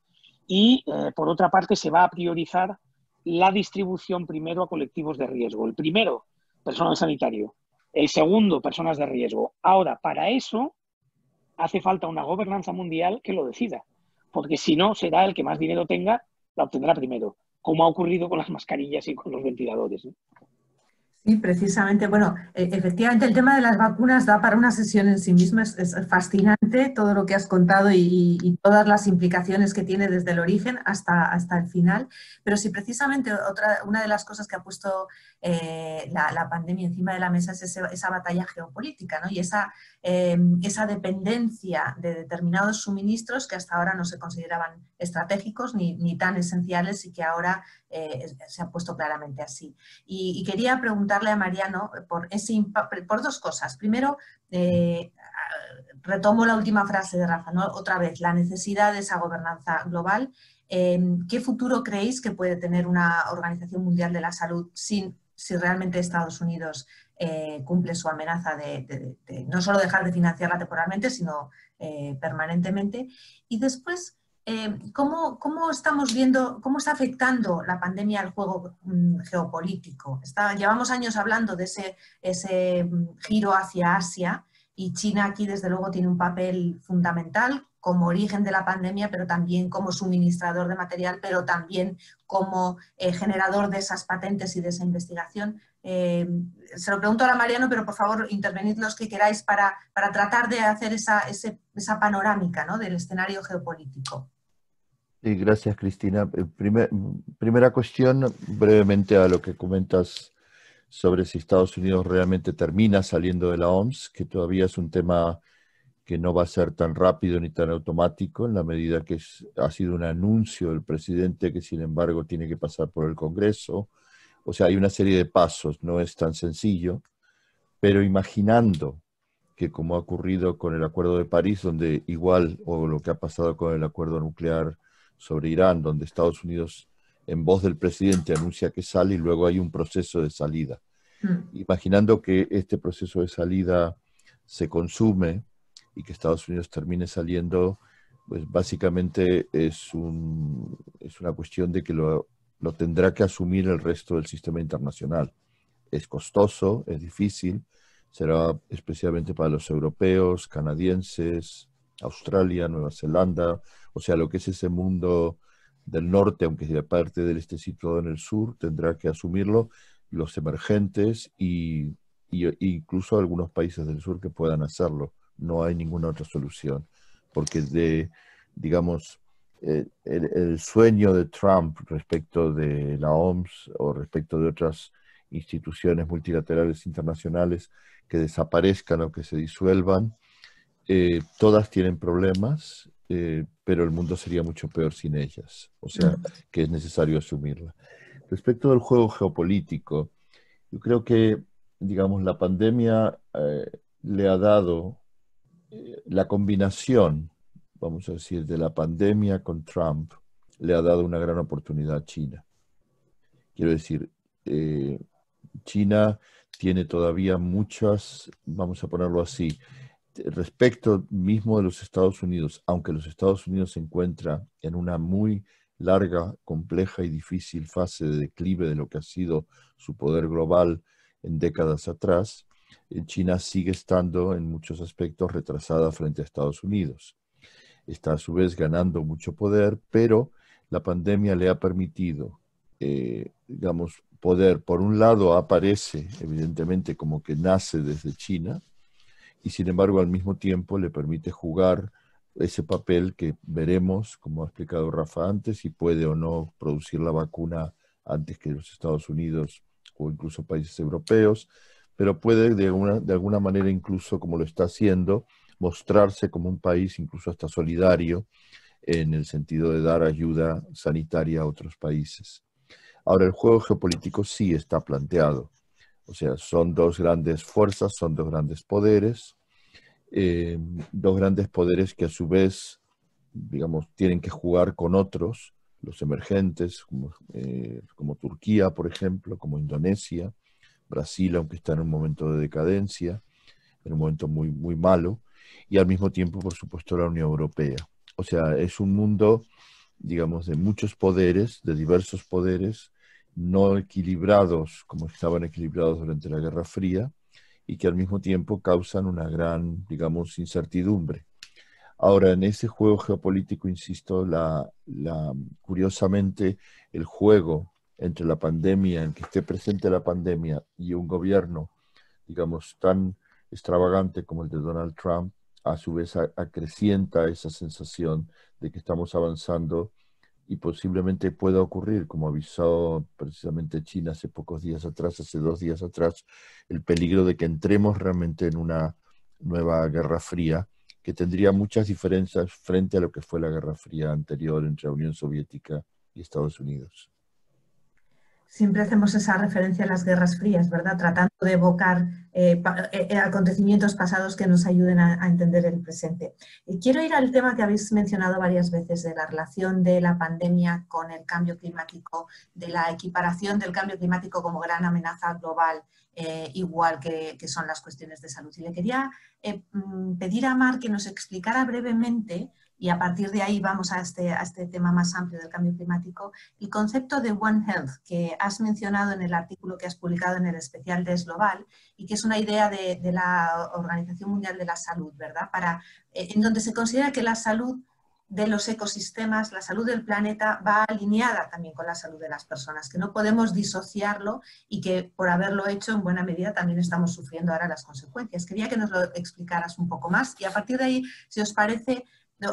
Y, por otra parte, se va a priorizar la distribución primero a colectivos de riesgo. El primero, personal sanitario. El segundo, personas de riesgo. Ahora, para eso hace falta una gobernanza mundial que lo decida. Porque si no, será el que más dinero tenga, la obtendrá primero. Como ha ocurrido con las mascarillas y con los ventiladores, ¿no? Sí, precisamente. Bueno, efectivamente el tema de las vacunas da para una sesión en sí misma. Es fascinante todo lo que has contado y todas las implicaciones que tiene desde el origen hasta el final. Pero sí, precisamente una de las cosas que ha puesto la pandemia encima de la mesa es esa batalla geopolítica, ¿no? Y esa dependencia de determinados suministros que hasta ahora no se consideraban estratégicos ni tan esenciales y que ahora se ha puesto claramente así. Y quería preguntarle a Mariano por dos cosas. Primero, retomo la última frase de Rafa, ¿no? Otra vez, la necesidad de esa gobernanza global. ¿Qué futuro creéis que puede tener una Organización Mundial de la Salud si realmente Estados Unidos cumple su amenaza de no solo dejar de financiarla temporalmente, sino permanentemente? Y después, ¿cómo estamos viendo, cómo está afectando la pandemia al juego geopolítico? Llevamos años hablando de ese giro hacia Asia, y China aquí desde luego tiene un papel fundamental como origen de la pandemia, pero también como suministrador de material, pero también como generador de esas patentes y de esa investigación. Se lo pregunto ahora a Mariano, pero por favor intervenid los que queráis para tratar de hacer esa panorámica, ¿no?, del escenario geopolítico. Sí, gracias, Cristina. Primera cuestión, brevemente a lo que comentas sobre si Estados Unidos realmente termina saliendo de la OMS, que todavía es un tema que no va a ser tan rápido ni tan automático, en la medida que ha sido un anuncio del presidente que sin embargo tiene que pasar por el Congreso. O sea, hay una serie de pasos, no es tan sencillo, pero imaginando que como ha ocurrido con el Acuerdo de París, donde igual, o lo que ha pasado con el acuerdo nuclear sobre Irán, donde Estados Unidos, en voz del presidente, anuncia que sale y luego hay un proceso de salida. Imaginando que este proceso de salida se consume y que Estados Unidos termine saliendo, pues básicamente es una cuestión de que lo tendrá que asumir el resto del sistema internacional. Es costoso, es difícil, será especialmente para los europeos, canadienses, Australia, Nueva Zelanda, o sea, lo que es ese mundo del norte, aunque sea parte del este situado en el sur, tendrá que asumirlo, los emergentes y incluso algunos países del sur que puedan hacerlo. No hay ninguna otra solución, porque digamos, el sueño de Trump respecto de la OMS o respecto de otras instituciones multilaterales internacionales que desaparezcan o que se disuelvan, todas tienen problemas, pero el mundo sería mucho peor sin ellas. O sea, que es necesario asumirla. Respecto del juego geopolítico, yo creo que, digamos, la pandemia le ha dado la combinación, vamos a decir, de la pandemia con Trump, le ha dado una gran oportunidad a China. Quiero decir, China tiene todavía muchas, vamos a ponerlo así, respecto mismo de los Estados Unidos, aunque los Estados Unidos se encuentra en una muy larga, compleja y difícil fase de declive de lo que ha sido su poder global en décadas atrás, China sigue estando en muchos aspectos retrasada frente a Estados Unidos. Está a su vez ganando mucho poder, pero la pandemia le ha permitido, digamos, poder, por un lado aparece evidentemente como que nace desde China, y sin embargo al mismo tiempo le permite jugar ese papel que veremos, como ha explicado Rafa antes, si puede o no producir la vacuna antes que los Estados Unidos o incluso países europeos, pero puede de alguna manera, incluso como lo está haciendo, mostrarse como un país incluso hasta solidario en el sentido de dar ayuda sanitaria a otros países. Ahora, el juego geopolítico sí está planteado. O sea, son dos grandes fuerzas, son dos grandes poderes que a su vez, digamos, tienen que jugar con otros, los emergentes, como Turquía, por ejemplo, como Indonesia, Brasil, aunque está en un momento de decadencia, en un momento muy, muy malo, y al mismo tiempo, por supuesto, la Unión Europea. O sea, es un mundo, digamos, de muchos poderes, de diversos poderes, no equilibrados como estaban equilibrados durante la Guerra Fría, y que al mismo tiempo causan una gran, digamos, incertidumbre. Ahora, en ese juego geopolítico, insisto, curiosamente, el juego entre la pandemia, en que esté presente la pandemia, y un gobierno, digamos, tan extravagante como el de Donald Trump, a su vez acrecienta esa sensación de que estamos avanzando y posiblemente pueda ocurrir, como avisó precisamente China hace pocos días atrás, hace 2 días atrás, el peligro de que entremos realmente en una nueva Guerra Fría, que tendría muchas diferencias frente a lo que fue la Guerra Fría anterior entre la Unión Soviética y Estados Unidos. Siempre hacemos esa referencia a las guerras frías, ¿verdad? Tratando de evocar acontecimientos pasados que nos ayuden a entender el presente. Quiero ir al tema que habéis mencionado varias veces, de la relación de la pandemia con el cambio climático, de la equiparación del cambio climático como gran amenaza global, igual que son las cuestiones de salud. Y le quería pedir a Mar que nos explicara brevemente, y a partir de ahí vamos a este tema más amplio del cambio climático, el concepto de One Health, que has mencionado en el artículo que has publicado en el especial de Global, y que es una idea de la Organización Mundial de la Salud, ¿verdad? En donde se considera que la salud de los ecosistemas, la salud del planeta, va alineada también con la salud de las personas, que no podemos disociarlo y que por haberlo hecho en buena medida también estamos sufriendo ahora las consecuencias. Quería que nos lo explicaras un poco más y a partir de ahí, si os parece,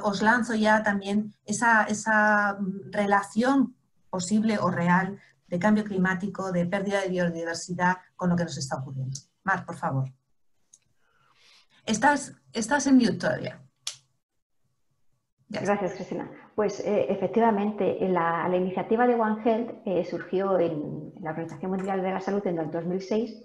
os lanzo ya también esa relación posible o real de cambio climático, de pérdida de biodiversidad con lo que nos está ocurriendo. Mar, por favor. Estás en mute todavía. Gracias, Cristina. Pues efectivamente, la iniciativa de One Health surgió en la Organización Mundial de la Salud en el 2006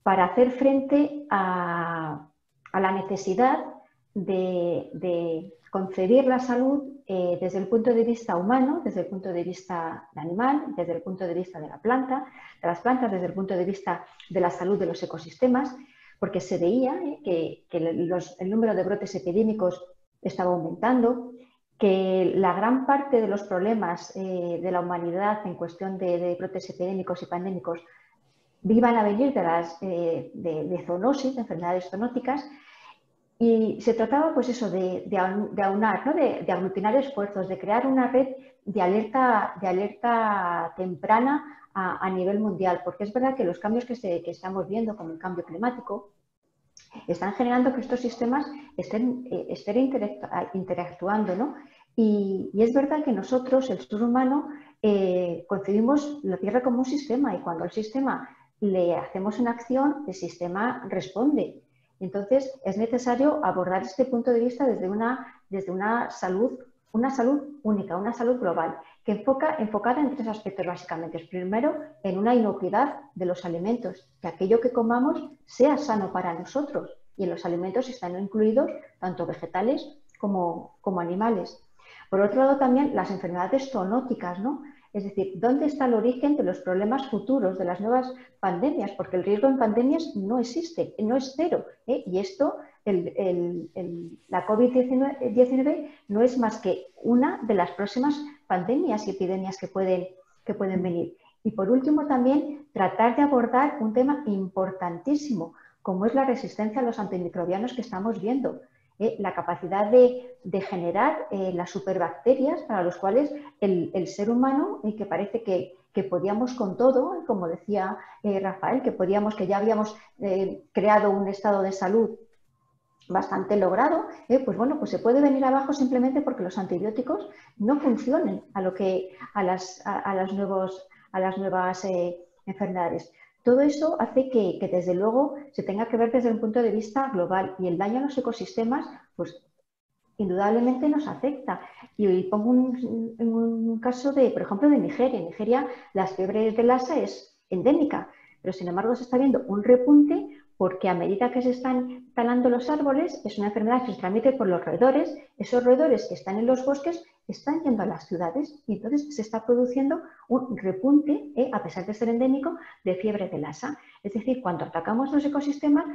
para hacer frente a la necesidad de concebir la salud desde el punto de vista humano, desde el punto de vista animal, desde el punto de vista de las plantas, desde el punto de vista de la salud de los ecosistemas, porque se veía que el número de brotes epidémicos estaba aumentando, que la gran parte de los problemas de la humanidad en cuestión de brotes epidémicos y pandémicos iban a venir de zoonosis, de enfermedades zoonóticas. Y se trataba, pues eso, de aunar, ¿no? de aglutinar esfuerzos, de crear una red de alerta temprana a nivel mundial, porque es verdad que los cambios que estamos viendo, como el cambio climático, están generando que estos sistemas estén interactuando, ¿no? Y es verdad que nosotros, el ser humano, concebimos la Tierra como un sistema y cuando al sistema le hacemos una acción, el sistema responde. Entonces, es necesario abordar este punto de vista desde una salud única, una salud global, enfocada en tres aspectos básicamente. Primero, en una inocuidad de los alimentos, que aquello que comamos sea sano para nosotros. Y en los alimentos están incluidos tanto vegetales como animales. Por otro lado, también las enfermedades zoonóticas, ¿no? Es decir, ¿dónde está el origen de los problemas futuros, de las nuevas pandemias? Porque el riesgo en pandemias no existe, no es cero. Y esto, la COVID-19 no es más que una de las próximas pandemias y epidemias que pueden venir. Y por último, también tratar de abordar un tema importantísimo, como es la resistencia a los antimicrobianos que estamos viendo. La capacidad de generar las superbacterias para los cuales el ser humano, que parece que podíamos con todo, como decía Rafael, que ya habíamos creado un estado de salud bastante logrado, pues bueno, pues se puede venir abajo simplemente porque los antibióticos no funcionen a las nuevas enfermedades. Todo eso hace que desde luego se tenga que ver desde un punto de vista global y el daño a los ecosistemas, pues indudablemente nos afecta. Y pongo un caso por ejemplo, de Nigeria. En Nigeria la fiebre de Lassa es endémica, pero sin embargo se está viendo un repunte porque a medida que se están talando los árboles, es una enfermedad que se transmite por los roedores. Esos roedores que están en los bosques están yendo a las ciudades y entonces se está produciendo un repunte, a pesar de ser endémico, de fiebre de Lassa. Es decir, cuando atacamos los ecosistemas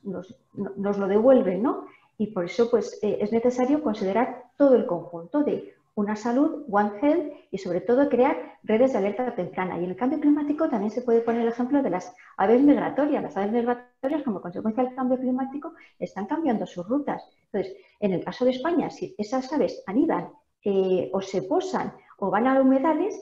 nos lo devuelven, ¿no? Y por eso pues, es necesario considerar todo el conjunto de una salud, One Health, y sobre todo crear redes de alerta temprana. Y en el cambio climático también se puede poner el ejemplo de las aves migratorias. Las aves migratorias, como consecuencia del cambio climático, están cambiando sus rutas. Entonces, en el caso de España, si esas aves anidan o se posan o van a humedales,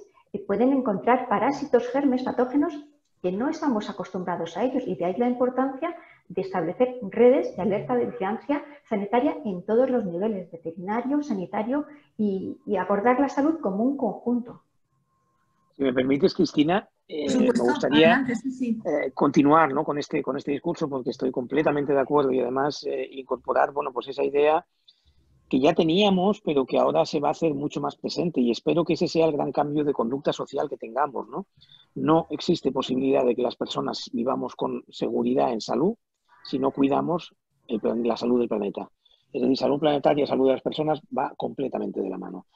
pueden encontrar parásitos, germes, patógenos que no estamos acostumbrados a ellos. Y de ahí la importancia de establecer redes de alerta de vigilancia sanitaria en todos los niveles, veterinario, sanitario, y abordar la salud como un conjunto. Si me permites, Cristina, me gustaría continuar, ¿no? con este discurso, porque estoy completamente de acuerdo y además incorporar, bueno, pues esa idea que ya teníamos, pero que ahora se va a hacer mucho más presente, y espero que ese sea el gran cambio de conducta social que tengamos, ¿no? No existe posibilidad de que las personas vivamos con seguridad en salud si no cuidamos la salud del planeta. Es decir, salud planetaria y salud de las personas va completamente de la mano.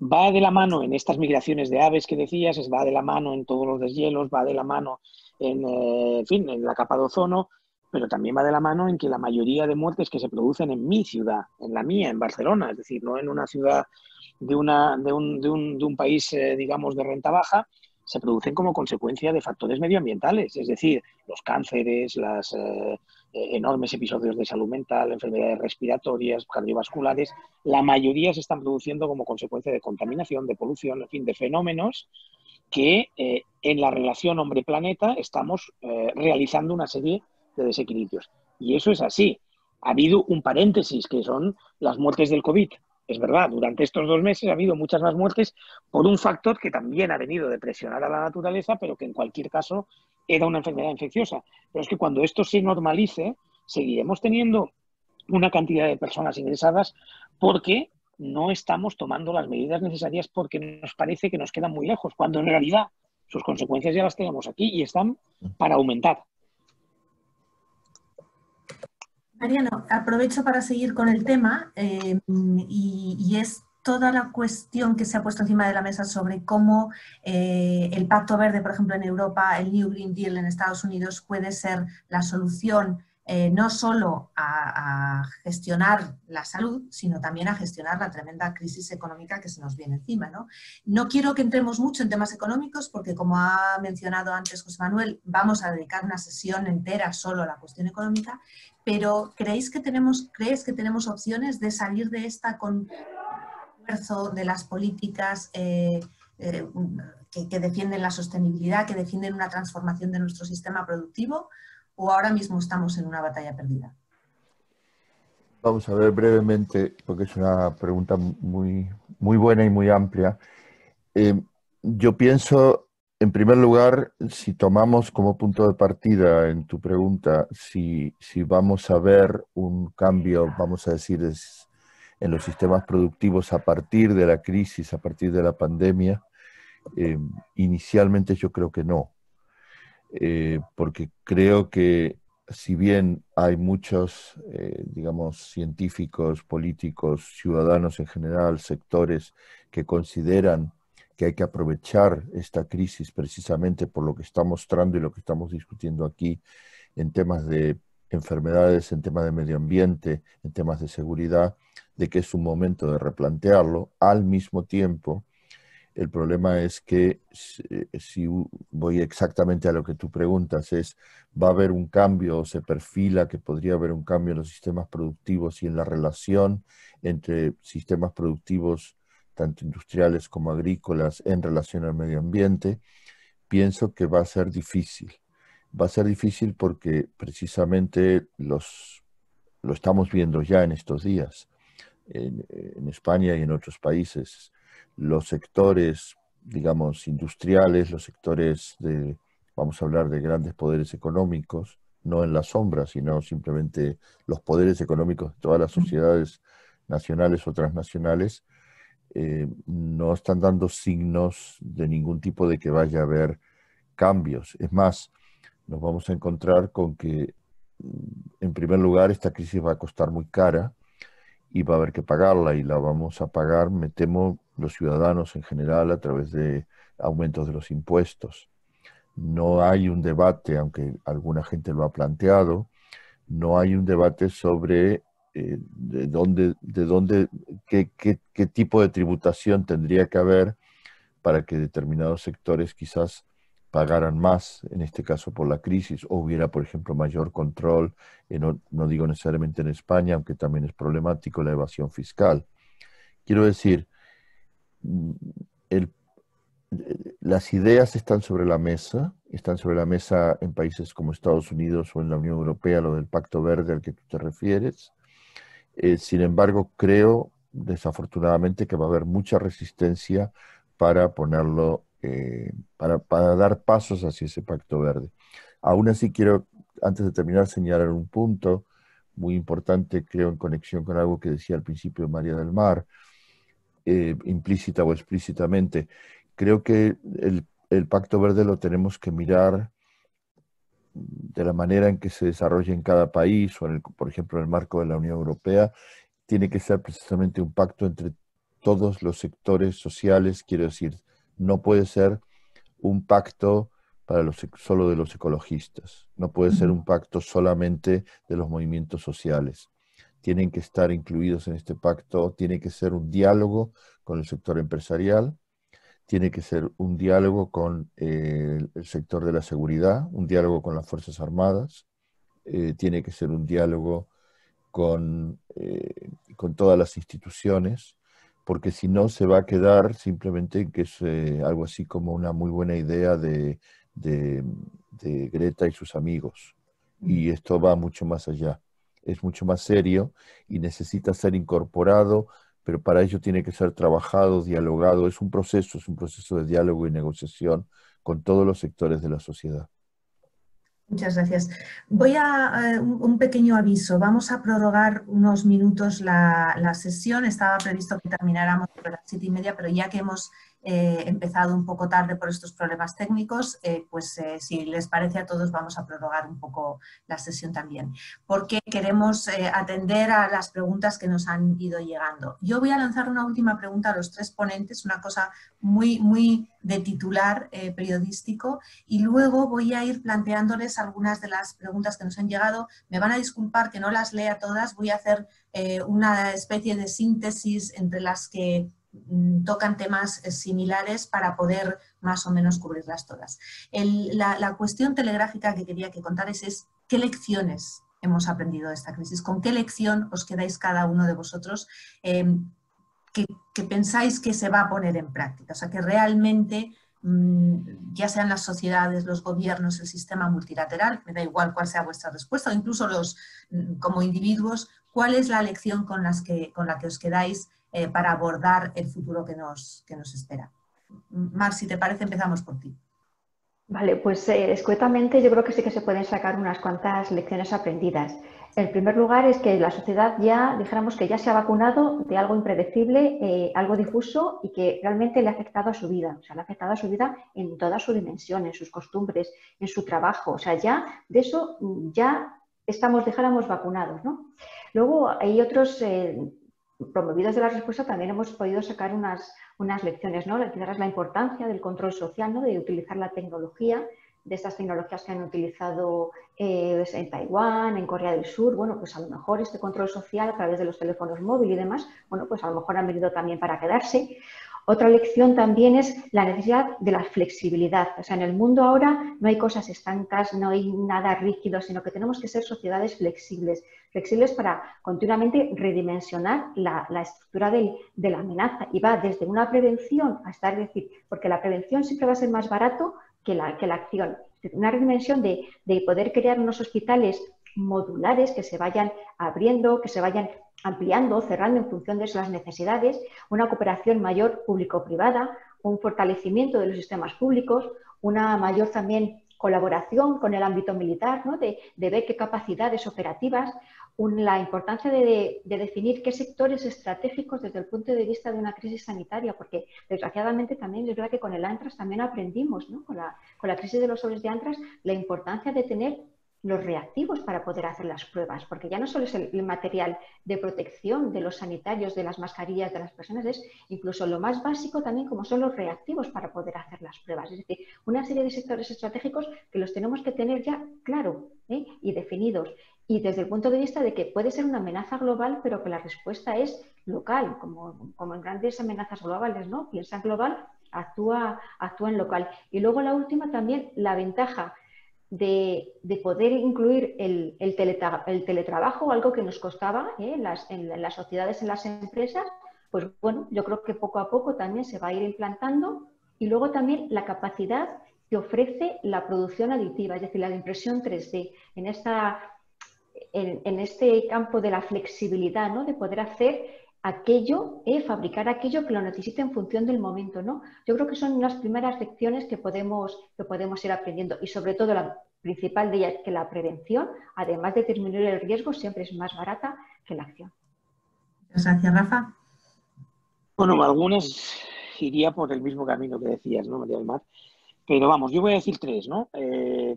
Va de la mano en estas migraciones de aves que decías, va de la mano en todos los deshielos, va de la mano en fin, en la capa de ozono, pero también va de la mano en que la mayoría de muertes que se producen en mi ciudad, en la mía, en Barcelona, es decir, no en una ciudad de un país, digamos, de renta baja, se producen como consecuencia de factores medioambientales, es decir, los cánceres, los enormes episodios de salud mental, enfermedades respiratorias, cardiovasculares, la mayoría se están produciendo como consecuencia de contaminación, de polución, en fin, de fenómenos que en la relación hombre-planeta estamos realizando una serie de desequilibrios. Y eso es así. Ha habido un paréntesis, que son las muertes del COVID. Es verdad, durante estos 2 meses ha habido muchas más muertes por un factor que también ha venido de presionar a la naturaleza, pero que en cualquier caso era una enfermedad infecciosa. Pero es que cuando esto se normalice, seguiremos teniendo una cantidad de personas ingresadas porque no estamos tomando las medidas necesarias, porque nos parece que nos quedan muy lejos, cuando en realidad sus consecuencias ya las tenemos aquí y están para aumentar. Mariano, aprovecho para seguir con el tema y es toda la cuestión que se ha puesto encima de la mesa sobre cómo el Pacto Verde, por ejemplo, en Europa, el New Green Deal en Estados Unidos puede ser la solución no solo a gestionar la salud, sino también a gestionar la tremenda crisis económica que se nos viene encima, ¿no? No quiero que entremos mucho en temas económicos porque, como ha mencionado antes José Manuel, vamos a dedicar una sesión entera solo a la cuestión económica, pero ¿crees que tenemos opciones de salir de esta con esfuerzo de las políticas que defienden la sostenibilidad, que defienden una transformación de nuestro sistema productivo, o ahora mismo estamos en una batalla perdida? Vamos a ver brevemente, porque es una pregunta muy, muy buena y muy amplia. Yo pienso, en primer lugar, si tomamos como punto de partida en tu pregunta, si vamos a ver un cambio, vamos a decir, en los sistemas productivos a partir de la crisis, a partir de la pandemia, inicialmente yo creo que no. Porque creo que si bien hay muchos, digamos, científicos, políticos, ciudadanos en general, sectores que consideran que hay que aprovechar esta crisis precisamente por lo que está mostrando y lo que estamos discutiendo aquí en temas de enfermedades, en temas de medio ambiente, en temas de seguridad, de que es un momento de replantearlo. Al mismo tiempo, el problema es que si voy exactamente a lo que tú preguntas, ¿va a haber un cambio o se perfila que podría haber un cambio en los sistemas productivos y en la relación entre sistemas productivos, tanto industriales como agrícolas, en relación al medio ambiente? Pienso que va a ser difícil. Va a ser difícil porque precisamente lo estamos viendo ya en estos días, en España y en otros países. Los sectores, digamos, industriales, los sectores vamos a hablar de grandes poderes económicos, no en la sombra, sino simplemente los poderes económicos de todas las sociedades nacionales o transnacionales, no están dando signos de ningún tipo de que vaya a haber cambios. Es más, nos vamos a encontrar con que, en primer lugar, esta crisis va a costar muy cara y va a haber que pagarla, y la vamos a pagar, me temo, los ciudadanos en general a través de aumentos de los impuestos. No hay un debate, aunque alguna gente lo ha planteado, no hay un debate sobre qué tipo de tributación tendría que haber para que determinados sectores quizás pagaran más, en este caso por la crisis, o hubiera, por ejemplo, mayor control, no digo necesariamente en España, aunque también es problemático, la evasión fiscal. Quiero decir, el, las ideas están sobre la mesa en países como Estados Unidos o en la Unión Europea, lo del Pacto Verde al que tú te refieres. Sin embargo, creo, desafortunadamente, que va a haber mucha resistencia para ponerlo, para dar pasos hacia ese Pacto Verde. Aún así, quiero, antes de terminar, señalar un punto, muy importante, creo, en conexión con algo que decía al principio María del Mar, implícita o explícitamente. Creo que el Pacto Verde lo tenemos que mirar de la manera en que se desarrolla en cada país, o por ejemplo, en el marco de la Unión Europea. Tiene que ser precisamente un pacto entre todos los sectores sociales, quiero decir, no puede ser un pacto para solo de los ecologistas, no puede ser un pacto solamente de los movimientos sociales. Tienen que estar incluidos en este pacto, tiene que ser un diálogo con el sector empresarial, tiene que ser un diálogo con el sector de la seguridad, un diálogo con las Fuerzas Armadas, tiene que ser un diálogo con todas las instituciones, porque si no se va a quedar simplemente que es algo así como una muy buena idea de Greta y sus amigos. Y esto va mucho más allá, es mucho más serio y necesita ser incorporado, pero para ello tiene que ser trabajado, dialogado. Es un proceso de diálogo y negociación con todos los sectores de la sociedad. Muchas gracias. Voy a un pequeño aviso. Vamos a prorrogar unos minutos la sesión. Estaba previsto que termináramos sobre las 7:30, pero ya que hemos empezado un poco tarde por estos problemas técnicos, si les parece a todos vamos a prorrogar un poco la sesión también, porque queremos atender a las preguntas que nos han ido llegando. Yo voy a lanzar una última pregunta a los tres ponentes, una cosa muy de titular periodístico, y luego voy a ir planteándoles algunas de las preguntas que nos han llegado. Me van a disculpar que no las lea todas, voy a hacer una especie de síntesis entre las que tocan temas similares para poder más o menos cubrirlas todas. La cuestión telegráfica que quería que contarais es ¿qué lecciones hemos aprendido de esta crisis? ¿Con qué lección os quedáis cada uno de vosotros que pensáis que se va a poner en práctica? O sea, que realmente, ya sean las sociedades, los gobiernos, el sistema multilateral, me da igual cuál sea vuestra respuesta, o incluso como individuos, ¿cuál es la lección con la que os quedáis para abordar el futuro que nos espera? Mar, si te parece, empezamos por ti. Vale, pues escuetamente yo creo que sí que se pueden sacar unas cuantas lecciones aprendidas. En primer lugar es que la sociedad ya, dijéramos que ya se ha vacunado de algo impredecible, algo difuso y que realmente le ha afectado a su vida. O sea, le ha afectado a su vida en toda su dimensión, en sus costumbres, en su trabajo. O sea, ya de eso ya estamos, dijéramos, vacunados, ¿no? Luego hay otros, promovidos de la respuesta, también hemos podido sacar unas lecciones, ¿no? Quizás la importancia del control social, ¿no? De utilizar la tecnología, de estas tecnologías que han utilizado en Taiwán, en Corea del Sur. Bueno, pues a lo mejor este control social a través de los teléfonos móviles y demás, bueno, pues a lo mejor han venido también para quedarse. Otra lección también es la necesidad de la flexibilidad. O sea, en el mundo ahora no hay cosas estancas, no hay nada rígido, sino que tenemos que ser sociedades flexibles para continuamente redimensionar la estructura de la amenaza. Y va desde una prevención hasta, es decir, porque la prevención siempre va a ser más barato que la acción. Una redimensión de poder crear unos hospitales modulares que se vayan abriendo, que se vayan ampliando, cerrando en función de las necesidades, una cooperación mayor público-privada, un fortalecimiento de los sistemas públicos, una mayor también colaboración con el ámbito militar, ¿no? de ver qué capacidades operativas, la importancia de definir qué sectores estratégicos desde el punto de vista de una crisis sanitaria, porque desgraciadamente también es verdad que con el Antras también aprendimos, ¿no? con la crisis de los sobres de Antras, la importancia de tener los reactivos para poder hacer las pruebas, porque ya no solo es el material de protección de los sanitarios, de las mascarillas de las personas, es incluso lo más básico también como son los reactivos para poder hacer las pruebas. Es decir, una serie de sectores estratégicos que los tenemos que tener ya claro y definidos. Y desde el punto de vista de que puede ser una amenaza global, pero que la respuesta es local, como en grandes amenazas globales, ¿no? Piensa en global, actúa en local. Y luego la última también, la ventaja de poder incluir el teletrabajo, algo que nos costaba en las sociedades, en las empresas, pues bueno, yo creo que poco a poco también se va a ir implantando. Y luego también la capacidad que ofrece la producción aditiva, es decir, la impresión 3D, en este campo de la flexibilidad, ¿no? De poder hacer aquello, fabricar aquello que lo necesite en función del momento, ¿no? Yo creo que son unas primeras lecciones que podemos ir aprendiendo y sobre todo principal de ella es que la prevención, además de disminuir el riesgo, siempre es más barata que la acción. Gracias, Rafa. Bueno, algunas iría por el mismo camino que decías, ¿no, María del Mar? Pero vamos, yo voy a decir tres, ¿no?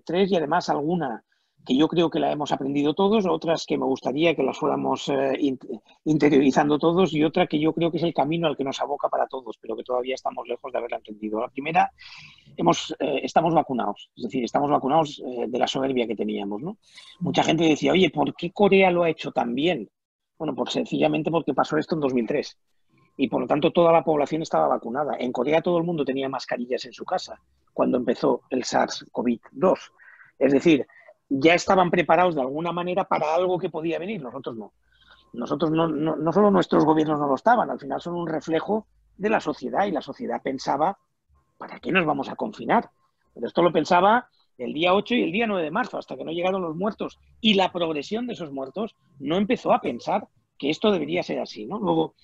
Tres y además alguna que yo creo que la hemos aprendido todos, otras que me gustaría que las fuéramos interiorizando todos y otra que yo creo que es el camino al que nos aboca para todos, pero que todavía estamos lejos de haberla entendido. La primera, estamos vacunados, es decir, estamos vacunados de la soberbia que teníamos, ¿no? Mucha gente decía, oye, ¿por qué Corea lo ha hecho tan bien? Bueno, pues sencillamente porque pasó esto en 2003 y por lo tanto toda la población estaba vacunada. En Corea todo el mundo tenía mascarillas en su casa cuando empezó el SARS-CoV-2. Es decir, ya estaban preparados de alguna manera para algo que podía venir, nosotros no. Nosotros no solo nuestros gobiernos no lo estaban, al final son un reflejo de la sociedad y la sociedad pensaba, ¿para qué nos vamos a confinar? Pero esto lo pensaba el día 8 y el día 9 de marzo, hasta que no llegaron los muertos. Y la progresión de esos muertos no empezó a pensar que esto debería ser así, ¿no? Luego,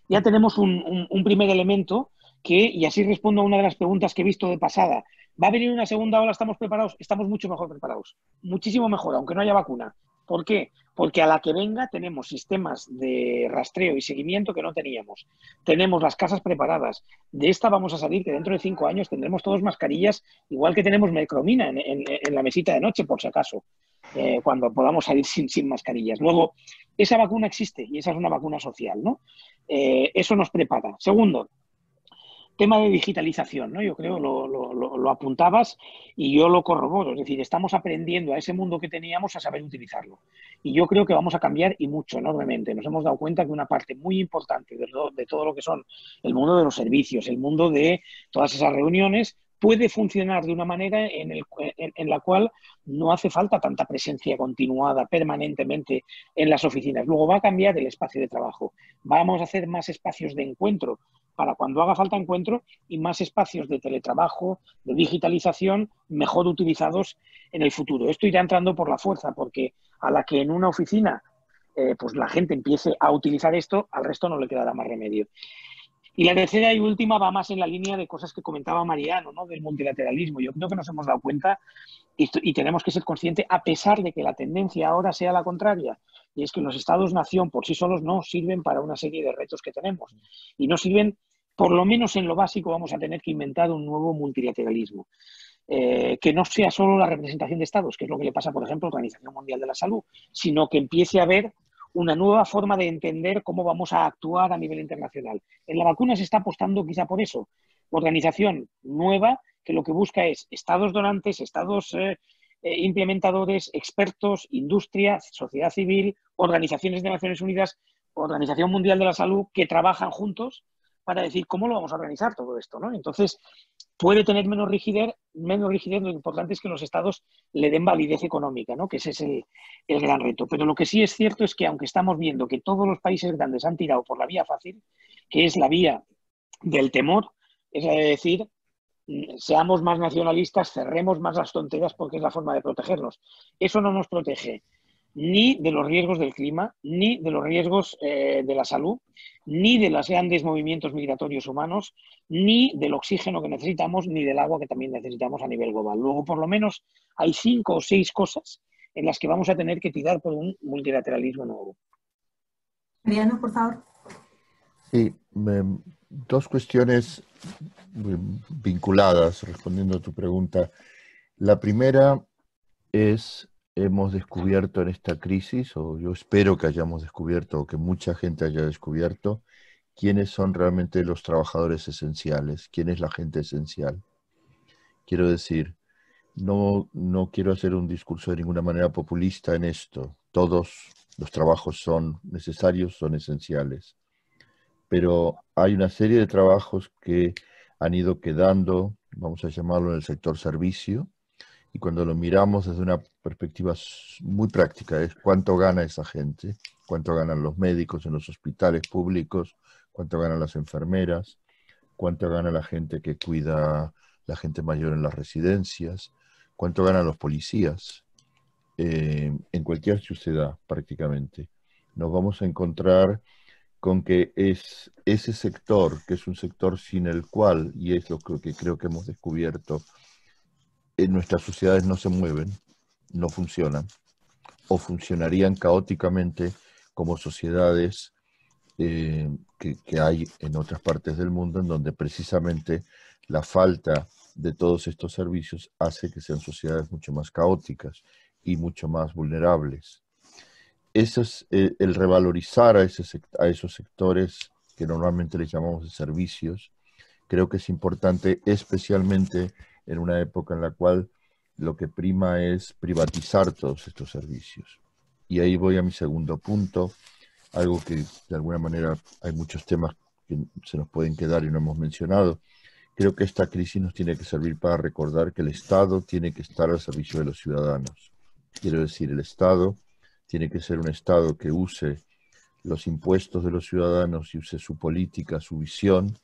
ya tenemos un primer elemento que, y así respondo a una de las preguntas que he visto de pasada, ¿va a venir una segunda ola? ¿Estamos preparados? Estamos mucho mejor preparados, muchísimo mejor, aunque no haya vacuna. ¿Por qué? Porque a la que venga tenemos sistemas de rastreo y seguimiento que no teníamos. Tenemos las casas preparadas. De esta vamos a salir, que dentro de 5 años tendremos todos mascarillas, igual que tenemos mercromina en la mesita de noche, por si acaso, cuando podamos salir sin mascarillas. Luego, esa vacuna existe y esa es una vacuna social, ¿no? Eso nos prepara. Segundo, tema de digitalización, ¿no? Yo creo, lo apuntabas y yo lo corroboro. Es decir, estamos aprendiendo a ese mundo que teníamos a saber utilizarlo. Y yo creo que vamos a cambiar y mucho, enormemente. Nos hemos dado cuenta que una parte muy importante de todo lo que son el mundo de los servicios, el mundo de todas esas reuniones, puede funcionar de una manera en la cual no hace falta tanta presencia continuada permanentemente en las oficinas. Luego va a cambiar el espacio de trabajo. Vamos a hacer más espacios de encuentro para cuando haga falta encuentro y más espacios de teletrabajo, de digitalización, mejor utilizados en el futuro. Esto irá entrando por la fuerza, porque a la que en una oficina pues la gente empiece a utilizar esto, al resto no le quedará más remedio. Y la tercera y última va más en la línea de cosas que comentaba Mariano, ¿no? Del multilateralismo. Yo creo que nos hemos dado cuenta y tenemos que ser conscientes, a pesar de que la tendencia ahora sea la contraria, y es que los estados-nación por sí solos no sirven para una serie de retos que tenemos. Y no sirven, por lo menos en lo básico, vamos a tener que inventar un nuevo multilateralismo. Que no sea solo la representación de estados, que es lo que le pasa, por ejemplo, a la Organización Mundial de la Salud, sino que empiece a haber una nueva forma de entender cómo vamos a actuar a nivel internacional. En la vacuna se está apostando quizá por eso. Organización nueva que lo que busca es estados donantes, estados implementadores, expertos, industria, sociedad civil, organizaciones de Naciones Unidas, Organización Mundial de la Salud, que trabajan juntos para decir cómo lo vamos a organizar todo esto, ¿no? Entonces, puede tener menos rigidez, lo importante es que los estados le den validez económica, ¿no? Que ese es el gran reto. Pero lo que sí es cierto es que aunque estamos viendo que todos los países grandes han tirado por la vía fácil, que es la vía del temor, es la de decir, seamos más nacionalistas, cerremos más las fronteras porque es la forma de protegernos. Eso no nos protege ni de los riesgos del clima, ni de los riesgos de la salud, ni de los grandes movimientos migratorios humanos, ni del oxígeno que necesitamos, ni del agua que también necesitamos a nivel global. Luego, por lo menos, hay 5 o 6 cosas en las que vamos a tener que tirar por un multilateralismo nuevo. Mariano, por favor. Sí, dos cuestiones vinculadas, respondiendo a tu pregunta. La primera es, hemos descubierto en esta crisis, o yo espero que hayamos descubierto, o que mucha gente haya descubierto, quiénes son realmente los trabajadores esenciales, quién es la gente esencial. Quiero decir, no quiero hacer un discurso de ninguna manera populista en esto. Todos los trabajos son necesarios, son esenciales. Pero hay una serie de trabajos que han ido quedando, vamos a llamarlo en el sector servicio, y cuando lo miramos desde una perspectiva muy práctica es cuánto gana esa gente, cuánto ganan los médicos en los hospitales públicos, cuánto ganan las enfermeras, cuánto gana la gente que cuida la gente mayor en las residencias, cuánto ganan los policías, en cualquier sociedad prácticamente. Nos vamos a encontrar con que es ese sector, que es un sector sin el cual, y es lo que creo que hemos descubierto, en nuestras sociedades no se mueven, no funcionan o funcionarían caóticamente como sociedades que hay en otras partes del mundo, en donde precisamente la falta de todos estos servicios hace que sean sociedades mucho más caóticas y mucho más vulnerables. Eso es el revalorizar a esos sectores que normalmente les llamamos de servicios. Creo que es importante, especialmente en una época en la cual lo que prima es privatizar todos estos servicios. Y ahí voy a mi segundo punto, algo que de alguna manera hay muchos temas que se nos pueden quedar y no hemos mencionado. Creo que esta crisis nos tiene que servir para recordar que el Estado tiene que estar al servicio de los ciudadanos. Quiero decir, el Estado tiene que ser un Estado que use los impuestos de los ciudadanos y use su política, su visión,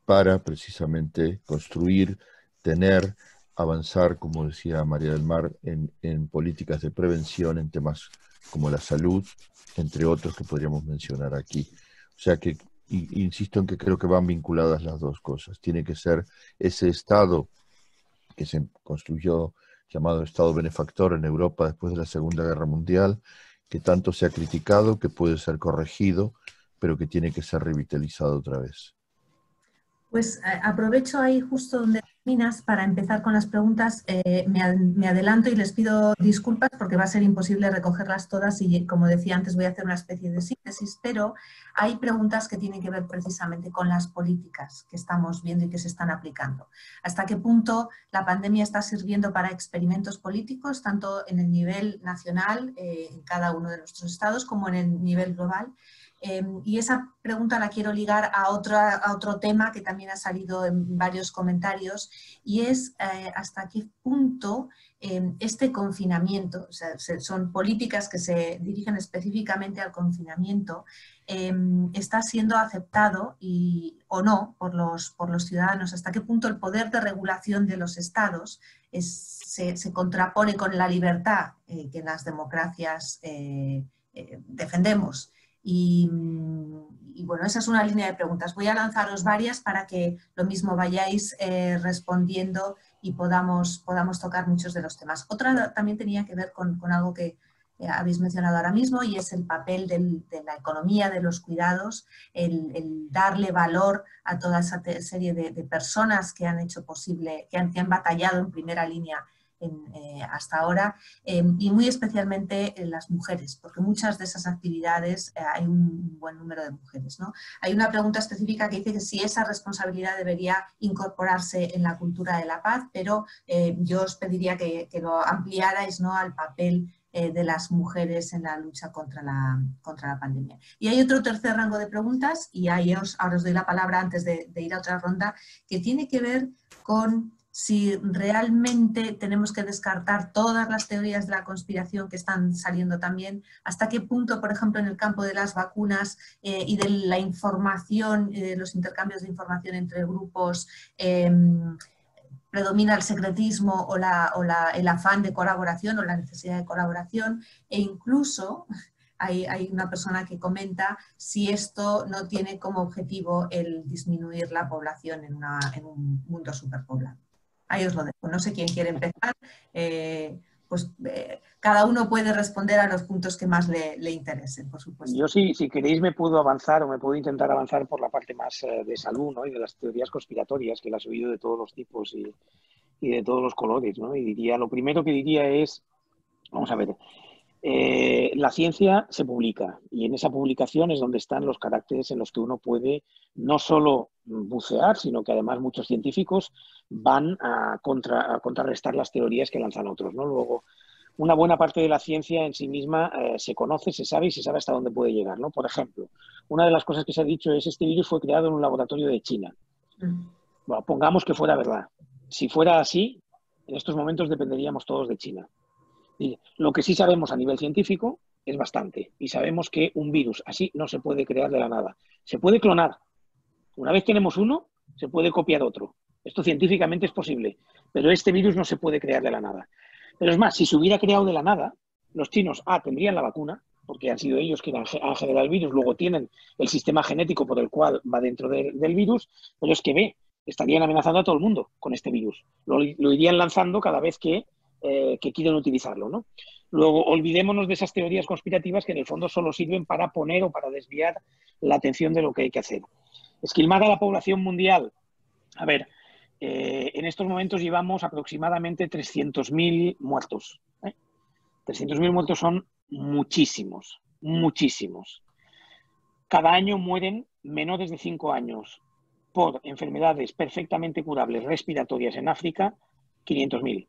para precisamente construir, tener, avanzar, como decía María del Mar, en políticas de prevención, en temas como la salud, entre otros que podríamos mencionar aquí. O sea que, insisto en que creo que van vinculadas las dos cosas. Tiene que ser ese Estado que se construyó, llamado Estado benefactor en Europa después de la Segunda Guerra Mundial, que tanto se ha criticado, que puede ser corregido, pero que tiene que ser revitalizado otra vez. Pues aprovecho ahí justo donde terminas para empezar con las preguntas. Me adelanto y les pido disculpas porque va a ser imposible recogerlas todas y, como decía antes, voy a hacer una especie de síntesis, pero hay preguntas que tienen que ver precisamente con las políticas que estamos viendo y que se están aplicando. ¿Hasta qué punto la pandemia está sirviendo para experimentos políticos, tanto en el nivel nacional, en cada uno de nuestros estados, como en el nivel global? Y esa pregunta la quiero ligar a otro tema que también ha salido en varios comentarios, y es hasta qué punto este confinamiento, o sea, son políticas que se dirigen específicamente al confinamiento, está siendo aceptado o no por los ciudadanos, hasta qué punto el poder de regulación de los estados se contrapone con la libertad que en las democracias defendemos. Y bueno, esa es una línea de preguntas. Voy a lanzaros varias para que lo mismo vayáis respondiendo y podamos tocar muchos de los temas. Otra también tenía que ver con algo que habéis mencionado ahora mismo, y es el papel de la economía, de los cuidados, el darle valor a toda esa serie de personas que han hecho posible, que han batallado en primera línea hasta ahora, y muy especialmente las mujeres, porque muchas de esas actividades hay un buen número de mujeres, ¿no? Hay una pregunta específica que dice que si esa responsabilidad debería incorporarse en la cultura de la paz, pero yo os pediría que lo ampliarais, ¿no?, al papel de las mujeres en la lucha contra la pandemia. Y hay otro tercer rango de preguntas, y ahora os doy la palabra antes de ir a otra ronda, que tiene que ver con si realmente tenemos que descartar todas las teorías de la conspiración que están saliendo también, hasta qué punto, por ejemplo, en el campo de las vacunas y de la información, los intercambios de información entre grupos, predomina el secretismo o el afán de colaboración o la necesidad de colaboración, e incluso hay una persona que comenta si esto no tiene como objetivo el disminuir la población en un mundo superpoblado. Ahí os lo dejo. No sé quién quiere empezar. Cada uno puede responder a los puntos que más le interesen, por supuesto. Yo si queréis me puedo avanzar o me puedo intentar avanzar por la parte más de salud, ¿no?, y de las teorías conspiratorias, que las he oído de todos los tipos y de todos los colores, ¿no? Y lo primero que diría es, vamos a ver, la ciencia se publica, y en esa publicación es donde están los caracteres en los que uno puede no solo bucear, sino que además muchos científicos van a contrarrestar las teorías que lanzan otros, ¿no? Luego, una buena parte de la ciencia en sí misma se conoce, se sabe y se sabe hasta dónde puede llegar, ¿no? Por ejemplo, una de las cosas que se ha dicho es: este virus fue creado en un laboratorio de China. Bueno, pongamos que fuera verdad. Si fuera así, en estos momentos dependeríamos todos de China. Y lo que sí sabemos a nivel científico es bastante, y sabemos que un virus así no se puede crear de la nada. Se puede clonar. Una vez tenemos uno, se puede copiar otro. Esto científicamente es posible, pero este virus no se puede crear de la nada. Pero es más, si se hubiera creado de la nada, los chinos tendrían la vacuna, porque han sido ellos quienes han generado el virus, luego tienen el sistema genético por el cual va dentro del virus, pero es que estarían amenazando a todo el mundo con este virus. Lo irían lanzando cada vez que que quieren utilizarlo, ¿no? Luego, olvidémonos de esas teorías conspirativas que en el fondo solo sirven para poner o para desviar la atención de lo que hay que hacer. Esquilmar a la población mundial. A ver, en estos momentos llevamos aproximadamente 300.000 muertos. 300.000 muertos son muchísimos, muchísimos. Cada año mueren menores de 5 años por enfermedades perfectamente curables respiratorias en África, 500.000.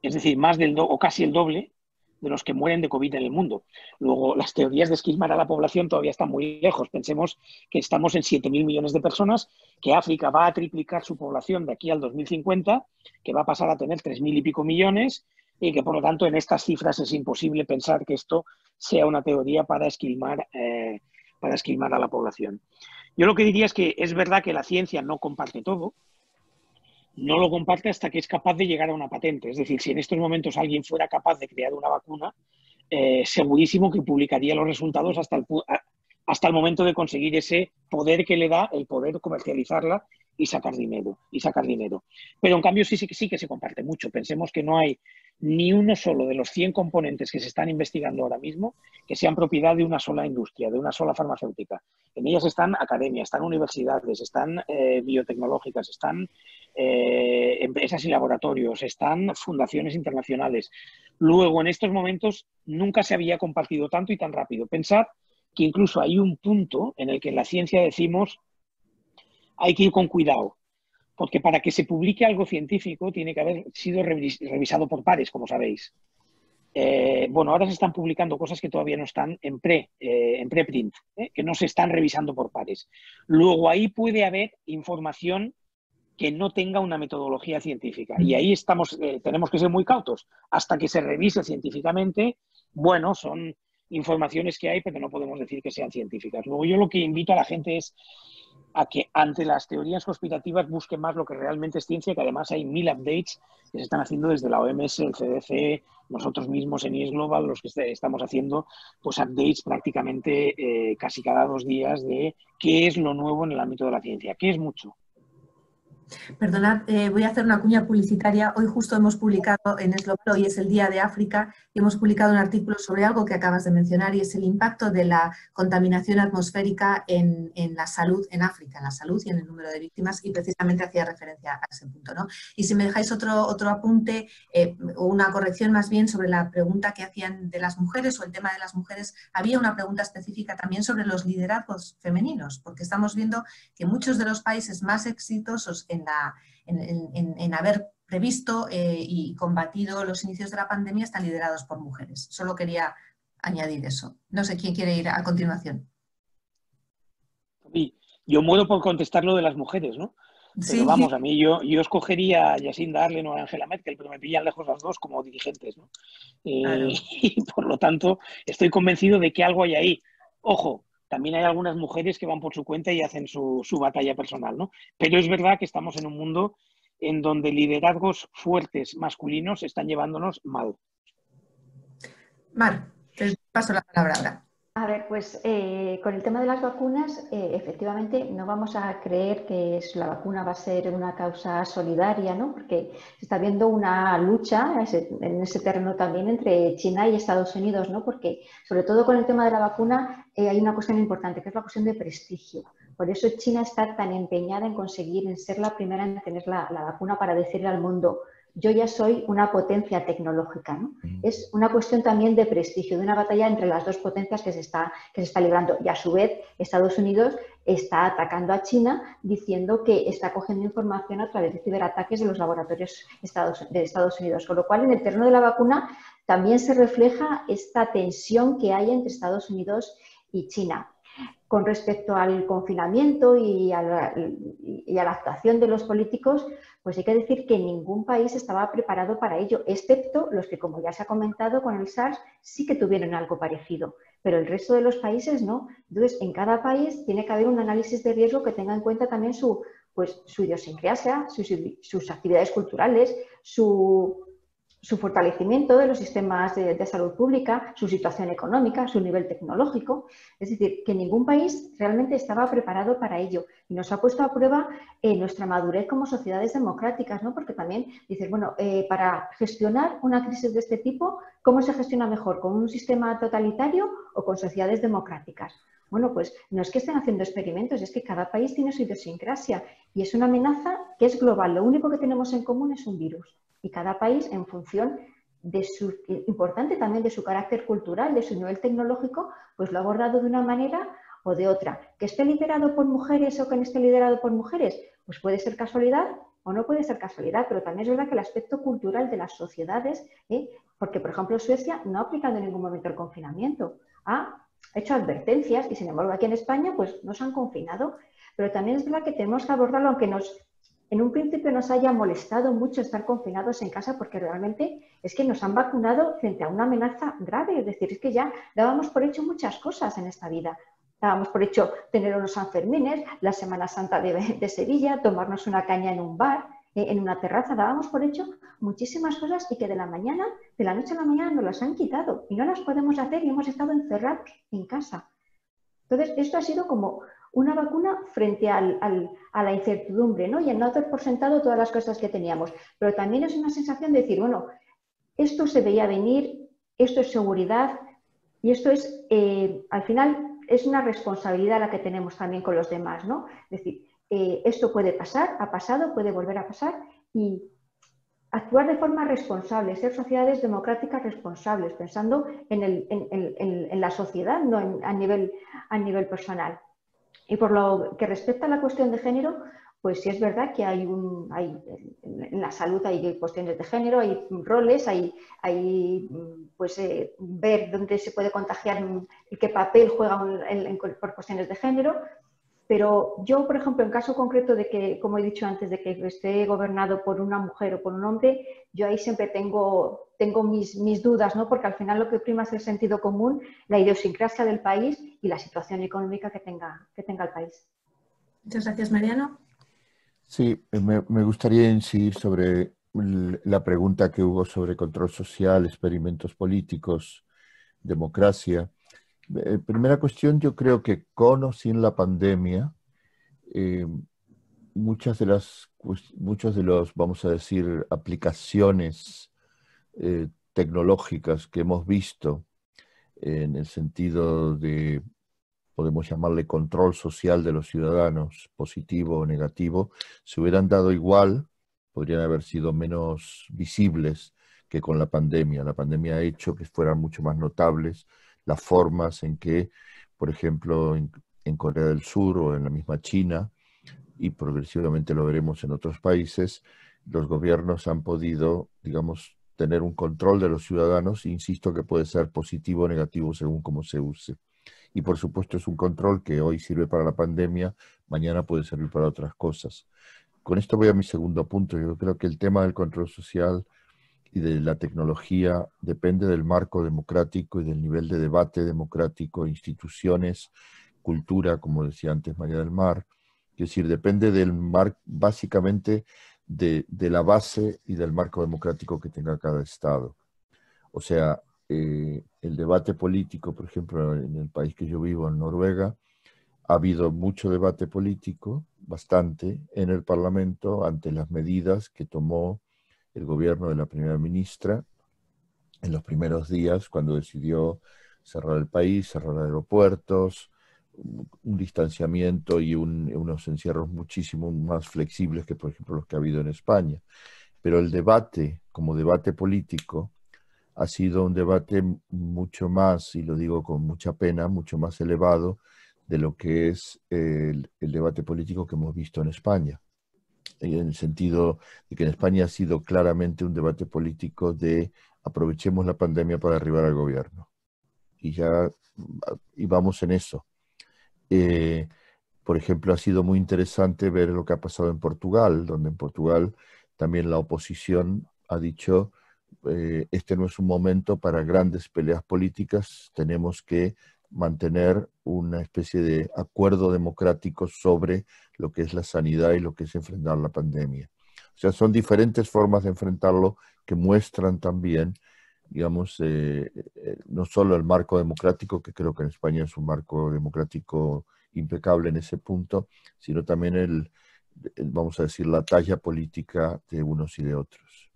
Es decir, más del o casi el doble de los que mueren de COVID en el mundo. Luego, las teorías de esquilmar a la población todavía están muy lejos. Pensemos que estamos en 7.000 millones de personas, que África va a triplicar su población de aquí al 2050, que va a pasar a tener 3.000 y pico millones, y que, por lo tanto, en estas cifras es imposible pensar que esto sea una teoría para esquilmar a la población. Yo lo que diría es que es verdad que la ciencia no comparte todo, no lo comparte hasta que es capaz de llegar a una patente. Es decir, si en estos momentos alguien fuera capaz de crear una vacuna, segurísimo que publicaría los resultados hasta el momento de conseguir ese poder que le da el poder comercializarla y sacar dinero. Pero en cambio sí que se comparte mucho. Pensemos que no hay ni uno solo de los 100 componentes que se están investigando ahora mismo que sean propiedad de una sola industria, de una sola farmacéutica. En ellas están academias, están universidades, están biotecnológicas, están empresas y laboratorios, están fundaciones internacionales. Luego, en estos momentos, nunca se había compartido tanto y tan rápido. Pensad que incluso hay un punto en el que en la ciencia decimos hay que ir con cuidado, porque para que se publique algo científico tiene que haber sido revisado por pares, como sabéis. Bueno, ahora se están publicando cosas que todavía no están en preprint, que no se están revisando por pares. Luego ahí puede haber información que no tenga una metodología científica. Y ahí tenemos que ser muy cautos. Hasta que se revise científicamente, bueno, son informaciones que hay, pero no podemos decir que sean científicas. Luego yo lo que invito a la gente es a que ante las teorías conspirativas busquen más lo que realmente es ciencia, que además hay 1000 updates que se están haciendo desde la OMS, el CDC, nosotros mismos en IS Global, los que estamos haciendo pues updates prácticamente casi cada 2 días de qué es lo nuevo en el ámbito de la ciencia, que es mucho. Perdonad, voy a hacer una cuña publicitaria. Hoy justo hemos publicado en IS Global, hoy es el Día de África, y hemos publicado un artículo sobre algo que acabas de mencionar y es el impacto de la contaminación atmosférica en la salud en África, en la salud y en el número de víctimas, y precisamente hacía referencia a ese punto, ¿no? Y si me dejáis otro apunte, o una corrección más bien sobre la pregunta que hacían de las mujeres o el tema de las mujeres, había una pregunta específica también sobre los liderazgos femeninos, porque estamos viendo que muchos de los países más exitosos en haber previsto y combatido los inicios de la pandemia están liderados por mujeres. Solo quería añadir eso. No sé quién quiere ir a continuación. Yo muero por contestar lo de las mujeres, ¿no? Pero sí. Vamos, a mí yo escogería a Jacinda Ardern o a Angela Merkel, pero me pillan lejos las dos como dirigentes, ¿no? Claro. Y por lo tanto estoy convencido de que algo hay ahí. Ojo, también hay algunas mujeres que van por su cuenta y hacen su batalla personal, ¿no? Pero es verdad que estamos en un mundo en donde liderazgos fuertes masculinos están llevándonos mal. Mar, te paso la palabra ahora. A ver, pues con el tema de las vacunas, efectivamente no vamos a creer que la vacuna va a ser una causa solidaria, ¿no? Porque se está viendo una lucha en ese terreno también entre China y Estados Unidos, ¿no? Porque sobre todo con el tema de la vacuna hay una cuestión importante, que es la cuestión de prestigio. Por eso China está tan empeñada en conseguir, en ser la primera en tener la vacuna para decirle al mundo: yo ya soy una potencia tecnológica, ¿no? Es una cuestión también de prestigio, de una batalla entre las dos potencias que se está librando. Y a su vez, Estados Unidos está atacando a China diciendo que está cogiendo información a través de ciberataques de los laboratorios de Estados Unidos. Con lo cual, en el terreno de la vacuna también se refleja esta tensión que hay entre Estados Unidos y China. Con respecto al confinamiento y a la actuación de los políticos, pues hay que decir que ningún país estaba preparado para ello, excepto los que, como ya se ha comentado con el SARS, sí que tuvieron algo parecido, pero el resto de los países no. Entonces, en cada país tiene que haber un análisis de riesgo que tenga en cuenta también su idiosincrasia, sus actividades culturales, su su fortalecimiento de los sistemas de salud pública, su situación económica, su nivel tecnológico. Es decir, que ningún país realmente estaba preparado para ello y nos ha puesto a prueba nuestra madurez como sociedades democráticas, ¿no? Porque también dices, bueno, para gestionar una crisis de este tipo, ¿cómo se gestiona mejor? ¿Con un sistema totalitario o con sociedades democráticas? Bueno, pues no es que estén haciendo experimentos, es que cada país tiene su idiosincrasia y es una amenaza que es global. Lo único que tenemos en común es un virus. Y cada país, en función de su, importante también de su carácter cultural, de su nivel tecnológico, pues lo ha abordado de una manera o de otra. Que esté liderado por mujeres o que no esté liderado por mujeres, pues puede ser casualidad o no puede ser casualidad, pero también es verdad que el aspecto cultural de las sociedades, porque por ejemplo Suecia no ha aplicado en ningún momento el confinamiento, ha hecho advertencias y sin embargo aquí en España pues nos han confinado, pero también es verdad que tenemos que abordarlo aunque en un principio nos haya molestado mucho estar confinados en casa porque realmente es que nos han vacunado frente a una amenaza grave. Es decir, es que ya dábamos por hecho muchas cosas en esta vida. Dábamos por hecho tener unos Sanfermines, la Semana Santa de Sevilla, tomarnos una caña en un bar, en una terraza. Dábamos por hecho muchísimas cosas y que de la noche a la mañana nos las han quitado y no las podemos hacer y hemos estado encerrados en casa. Entonces, esto ha sido como una vacuna frente a la incertidumbre, ¿no? Y el no hacer por sentado todas las cosas que teníamos. Pero también es una sensación de decir, bueno, esto se veía venir, esto es seguridad y esto es, al final, es una responsabilidad la que tenemos también con los demás, ¿no? Es decir, esto puede pasar, ha pasado, puede volver a pasar y actuar de forma responsable, ser sociedades democráticas responsables, pensando en la sociedad, no a nivel personal. Y por lo que respecta a la cuestión de género, pues sí es verdad que en la salud hay cuestiones de género, hay roles, hay pues, ver dónde se puede contagiar, qué papel juega por cuestiones de género. Pero yo, por ejemplo, en caso concreto de que, como he dicho antes, de que esté gobernado por una mujer o por un hombre, yo ahí siempre tengo mis dudas, ¿no? Porque al final lo que prima es el sentido común, la idiosincrasia del país y la situación económica que tenga el país. Muchas gracias, Mariano. Sí, me gustaría incidir sobre la pregunta que hubo sobre control social, experimentos políticos, democracia. Primera cuestión, yo creo que con o sin la pandemia, muchos de los, vamos a decir, aplicaciones tecnológicas que hemos visto en el sentido de, podemos llamarle control social de los ciudadanos, positivo o negativo, se hubieran dado igual, podrían haber sido menos visibles que con la pandemia. La pandemia ha hecho que fueran mucho más notables las formas en que, por ejemplo, en Corea del Sur o en la misma China, y progresivamente lo veremos en otros países, los gobiernos han podido, digamos, tener un control de los ciudadanos, insisto que puede ser positivo o negativo según cómo se use. Y por supuesto es un control que hoy sirve para la pandemia, mañana puede servir para otras cosas. Con esto voy a mi segundo punto. Yo creo que el tema del control social y de la tecnología depende del marco democrático y del nivel de debate democrático, instituciones, cultura, como decía antes María del Mar. Es decir, depende del básicamente de la base y del marco democrático que tenga cada Estado. O sea, el debate político, por ejemplo, en el país que yo vivo, en Noruega, ha habido mucho debate político, bastante, en el Parlamento ante las medidas que tomó el gobierno de la primera ministra en los primeros días cuando decidió cerrar el país, cerrar aeropuertos, un distanciamiento y unos encierros muchísimo más flexibles que, por ejemplo, los que ha habido en España. Pero el debate, como debate político, ha sido un debate mucho más, y lo digo con mucha pena, mucho más elevado de lo que es el debate político que hemos visto en España. En el sentido de que en España ha sido claramente un debate político de aprovechemos la pandemia para derribar al gobierno. Y vamos en eso. Por ejemplo, ha sido muy interesante ver lo que ha pasado en Portugal, donde en Portugal también la oposición ha dicho este no es un momento para grandes peleas políticas, tenemos que mantener una especie de acuerdo democrático sobre lo que es la sanidad y lo que es enfrentar la pandemia. O sea, son diferentes formas de enfrentarlo que muestran también, digamos, no solo el marco democrático, que creo que en España es un marco democrático impecable en ese punto, sino también vamos a decir, la talla política de unos y de otros.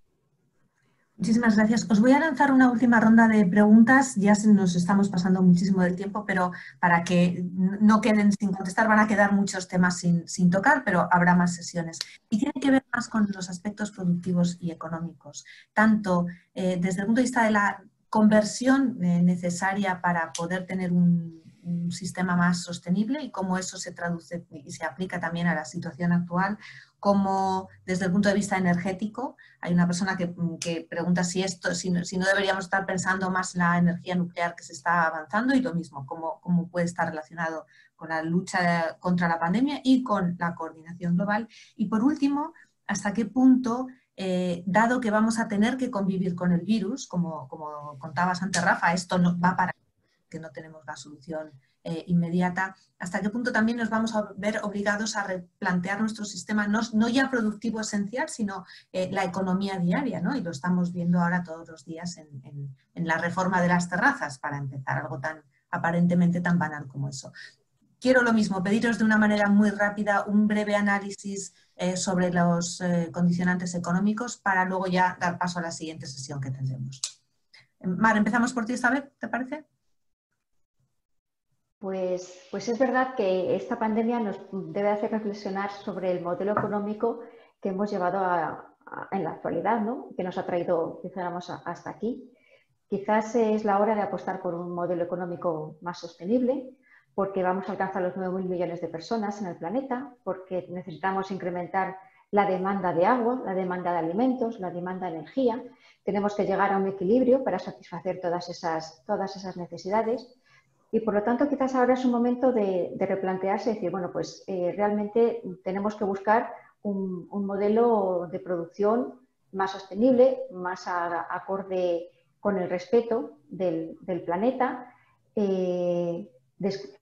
Muchísimas gracias. Os voy a lanzar una última ronda de preguntas. Ya nos estamos pasando muchísimo del tiempo, pero para que no queden sin contestar, van a quedar muchos temas sin tocar, pero habrá más sesiones. Y tiene que ver más con los aspectos productivos y económicos, tanto desde el punto de vista de la conversión necesaria para poder tener un sistema más sostenible y cómo eso se traduce y se aplica también a la situación actual, como desde el punto de vista energético. Hay una persona que pregunta si no deberíamos estar pensando más en la energía nuclear que se está avanzando, y lo mismo, cómo puede estar relacionado con la lucha contra la pandemia y con la coordinación global. Y por último, hasta qué punto, dado que vamos a tener que convivir con el virus, como contabas antes, Rafa, esto no va para que no tenemos la solución inmediata, hasta qué punto también nos vamos a ver obligados a replantear nuestro sistema, no ya productivo esencial, sino la economía diaria, ¿no? Y lo estamos viendo ahora todos los días en la reforma de las terrazas, para empezar, algo tan aparentemente tan banal como eso. Quiero lo mismo, pediros de una manera muy rápida un breve análisis sobre los condicionantes económicos, para luego ya dar paso a la siguiente sesión que tendremos. Mar, empezamos por ti esta vez, ¿te parece? Pues es verdad que esta pandemia nos debe hacer reflexionar sobre el modelo económico que hemos llevado en la actualidad, ¿no? Que nos ha traído, dijéramos, hasta aquí. Quizás es la hora de apostar por un modelo económico más sostenible, porque vamos a alcanzar los 9.000 millones de personas en el planeta, porque necesitamos incrementar la demanda de agua, la demanda de alimentos, la demanda de energía. Tenemos que llegar a un equilibrio para satisfacer todas esas necesidades. Y por lo tanto, quizás ahora es un momento de replantearse y decir, bueno, pues realmente tenemos que buscar un modelo de producción más sostenible, más acorde con el respeto del planeta,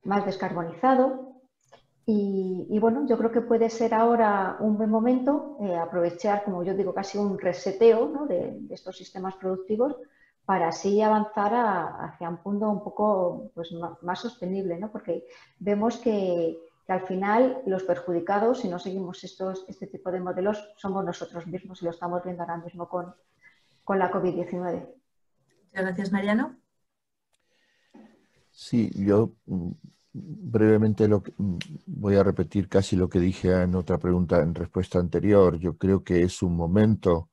más descarbonizado. Y bueno, yo creo que puede ser ahora un buen momento aprovechar, como yo digo, casi un reseteo, ¿no?, de estos sistemas productivos, para así avanzar hacia un punto un poco, pues, más sostenible, ¿no? Porque vemos que al final los perjudicados, si no seguimos este tipo de modelos, somos nosotros mismos, y lo estamos viendo ahora mismo con la COVID-19. Muchas gracias, Mariano. Sí, yo brevemente voy a repetir casi lo que dije en otra pregunta, en respuesta anterior. Yo creo que es un momento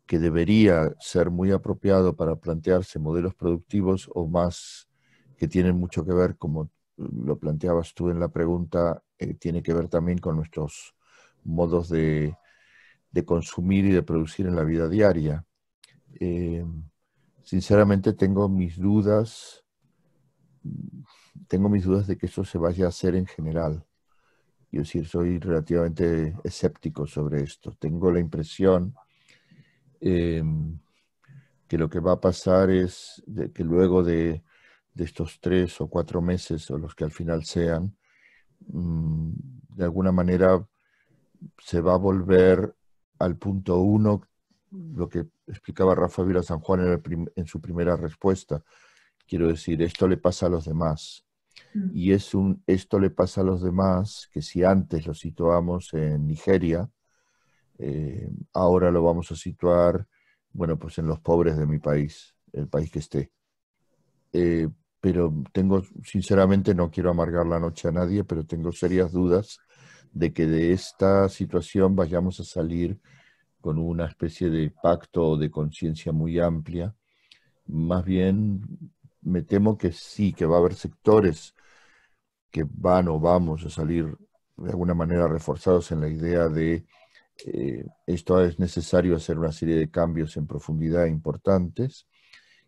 que debería ser muy apropiado para plantearse modelos productivos, o más que tienen mucho que ver, como lo planteabas tú en la pregunta, tiene que ver también con nuestros modos de consumir y de producir en la vida diaria. Sinceramente tengo mis dudas de que eso se vaya a hacer en general. Es decir, soy relativamente escéptico sobre esto. Tengo la impresión que lo que va a pasar es que luego de estos 3 o 4 meses, o los que al final sean, de alguna manera se va a volver al punto 1, lo que explicaba Rafa Vila San Juan en su primera respuesta. Quiero decir, esto le pasa a los demás. Y esto le pasa a los demás, que si antes lo situamos en Nigeria, ahora lo vamos a situar, bueno, pues en los pobres de mi país, el país que esté. Pero sinceramente, no quiero amargar la noche a nadie, pero tengo serias dudas de que de esta situación vayamos a salir con una especie de pacto o de conciencia muy amplia. Más bien, me temo que sí, que va a haber sectores que van o vamos a salir de alguna manera reforzados en la idea de esto es necesario hacer una serie de cambios en profundidad importantes,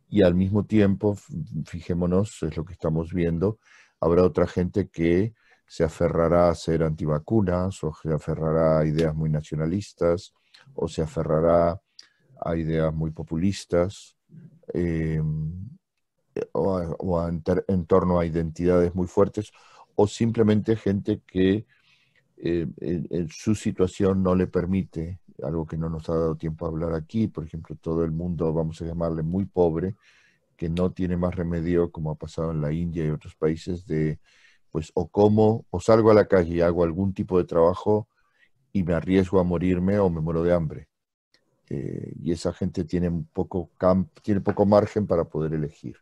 y al mismo tiempo, fijémonos, es lo que estamos viendo, habrá otra gente que se aferrará a ser antivacunas, o se aferrará a ideas muy nacionalistas, o se aferrará a ideas muy populistas, o en torno a identidades muy fuertes, o simplemente gente que su situación no le permite algo que no nos ha dado tiempo a hablar aquí, por ejemplo, todo el mundo, vamos a llamarle muy pobre, que no tiene más remedio, como ha pasado en la India y otros países, de pues o como, o salgo a la calle y hago algún tipo de trabajo y me arriesgo a morirme o me muero de hambre. Y esa gente tiene tiene poco margen para poder elegir.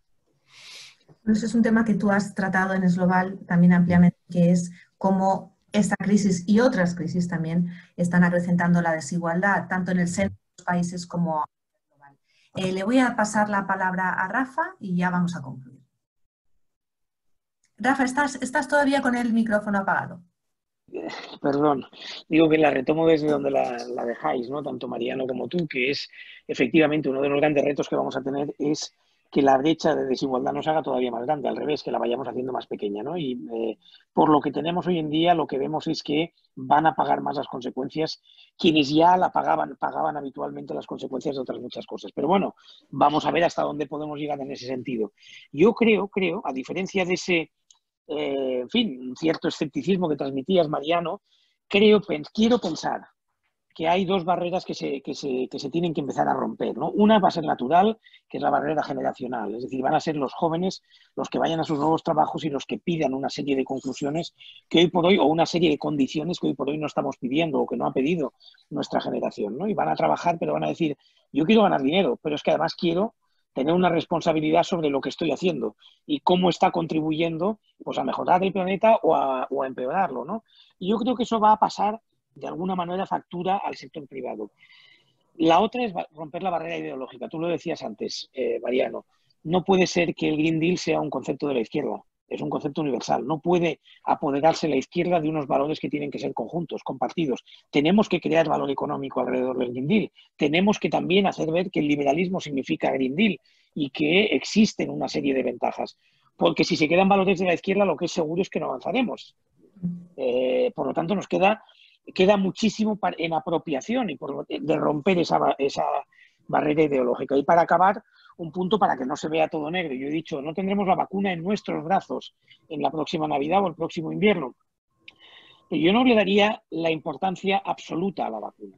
Ese es un tema que tú has tratado en Esglobal también ampliamente, que es cómo esta crisis y otras crisis también están acrecentando la desigualdad, tanto en el seno de los países como global. Le voy a pasar la palabra a Rafa y ya vamos a concluir. Rafa, ¿estás todavía con el micrófono apagado? Perdón, digo que la retomo desde donde la dejáis, ¿no? Tanto Mariano como tú, que es efectivamente uno de los grandes retos que vamos a tener es que la brecha de desigualdad no se haga todavía más grande, al revés, que la vayamos haciendo más pequeña, ¿no? Y por lo que tenemos hoy en día, lo que vemos es que van a pagar más las consecuencias quienes ya pagaban habitualmente las consecuencias de otras muchas cosas. Pero bueno, vamos a ver hasta dónde podemos llegar en ese sentido. Yo creo, a diferencia de ese en fin, un cierto escepticismo que transmitías, Mariano, quiero pensar que hay dos barreras que se tienen que empezar a romper, ¿no? Una va a ser natural, que es la barrera generacional, es decir, van a ser los jóvenes los que vayan a sus nuevos trabajos y los que pidan una serie de conclusiones que hoy por hoy, o una serie de condiciones que hoy por hoy no estamos pidiendo o que no ha pedido nuestra generación, ¿no? Y van a trabajar, pero van a decir, yo quiero ganar dinero, pero es que además quiero tener una responsabilidad sobre lo que estoy haciendo y cómo está contribuyendo pues, a mejorar el planeta o a empeorarlo, ¿no? Y yo creo que eso va a pasar de alguna manera factura al sector privado. La otra es romper la barrera ideológica. Tú lo decías antes, Mariano. No puede ser que el Green Deal sea un concepto de la izquierda. Es un concepto universal. No puede apoderarse la izquierda de unos valores que tienen que ser conjuntos, compartidos. Tenemos que crear valor económico alrededor del Green Deal. Tenemos que también hacer ver que el liberalismo significa Green Deal y que existen una serie de ventajas. Porque si se quedan valores de la izquierda, lo que es seguro es que no avanzaremos. Por lo tanto, nos queda muchísimo en apropiación y de romper esa barrera ideológica. Y para acabar, un punto para que no se vea todo negro. Yo he dicho, no tendremos la vacuna en nuestros brazos en la próxima Navidad o el próximo invierno. Pero yo no le daría la importancia absoluta a la vacuna.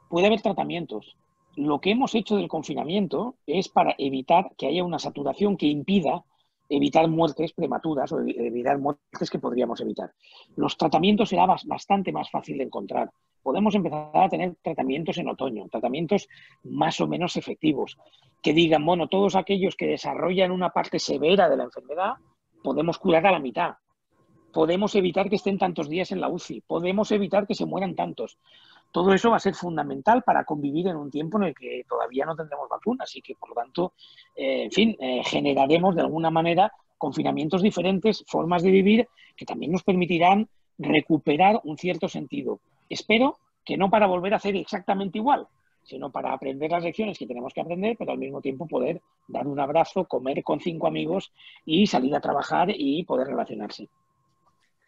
Puede haber tratamientos. Lo que hemos hecho del confinamiento es para evitar que haya una saturación que impida evitar muertes prematuras o evitar muertes que podríamos evitar. Los tratamientos será bastante más fácil de encontrar. Podemos empezar a tener tratamientos en otoño, tratamientos más o menos efectivos, que digan, bueno, todos aquellos que desarrollan una parte severa de la enfermedad, podemos curar a la mitad. Podemos evitar que estén tantos días en la UCI, podemos evitar que se mueran tantos. Todo eso va a ser fundamental para convivir en un tiempo en el que todavía no tendremos vacunas y que, por lo tanto, generaremos de alguna manera confinamientos diferentes, formas de vivir que también nos permitirán recuperar un cierto sentido. Espero que no para volver a hacer exactamente igual, sino para aprender las lecciones que tenemos que aprender, pero al mismo tiempo poder dar un abrazo, comer con 5 amigos y salir a trabajar y poder relacionarse.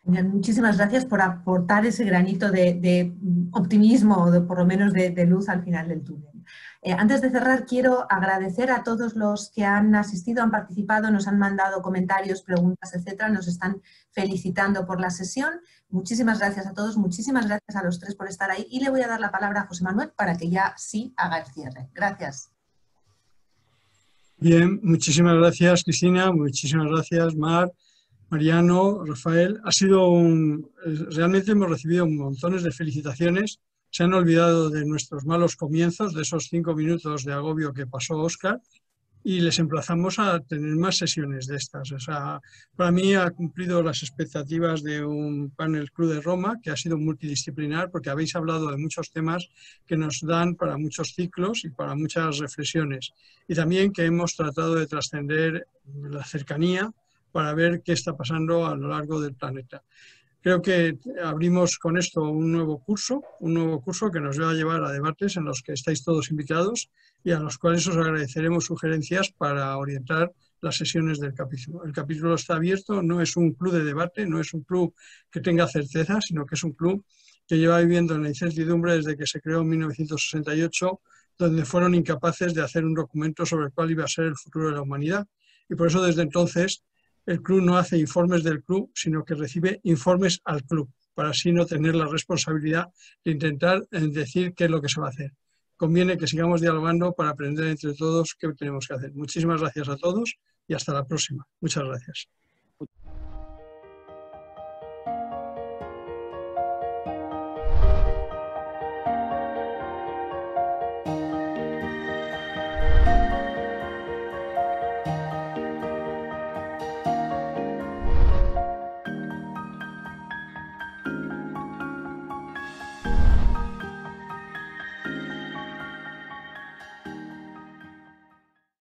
Muchísimas gracias por aportar ese granito de optimismo o por lo menos de luz al final del túnel. Antes de cerrar, quiero agradecer a todos los que han asistido, han participado, nos han mandado comentarios, preguntas, etcétera, nos están felicitando por la sesión. Muchísimas gracias a todos, muchísimas gracias a los tres por estar ahí y le voy a dar la palabra a José Manuel para que ya sí haga el cierre. Gracias. Bien, muchísimas gracias, Cristina, muchísimas gracias, Mar, Mariano, Rafael. Realmente hemos recibido montones de felicitaciones. Se han olvidado de nuestros malos comienzos, de esos 5 minutos de agobio que pasó Óscar, y les emplazamos a tener más sesiones de estas. O sea, para mí ha cumplido las expectativas de un panel Club de Roma, que ha sido multidisciplinar, porque habéis hablado de muchos temas que nos dan para muchos ciclos y para muchas reflexiones. Y también que hemos tratado de trascender la cercanía para ver qué está pasando a lo largo del planeta. Creo que abrimos con esto un nuevo curso que nos va a llevar a debates en los que estáis todos invitados y a los cuales os agradeceremos sugerencias para orientar las sesiones del capítulo. El capítulo está abierto, no es un club de debate, no es un club que tenga certeza, sino que es un club que lleva viviendo en la incertidumbre desde que se creó en 1968, donde fueron incapaces de hacer un documento sobre cuál iba a ser el futuro de la humanidad. Y por eso desde entonces el club no hace informes del club, sino que recibe informes al club. para así no tener la responsabilidad de intentar decir qué es lo que se va a hacer. Conviene que sigamos dialogando para aprender entre todos qué tenemos que hacer. Muchísimas gracias a todos y hasta la próxima. Muchas gracias.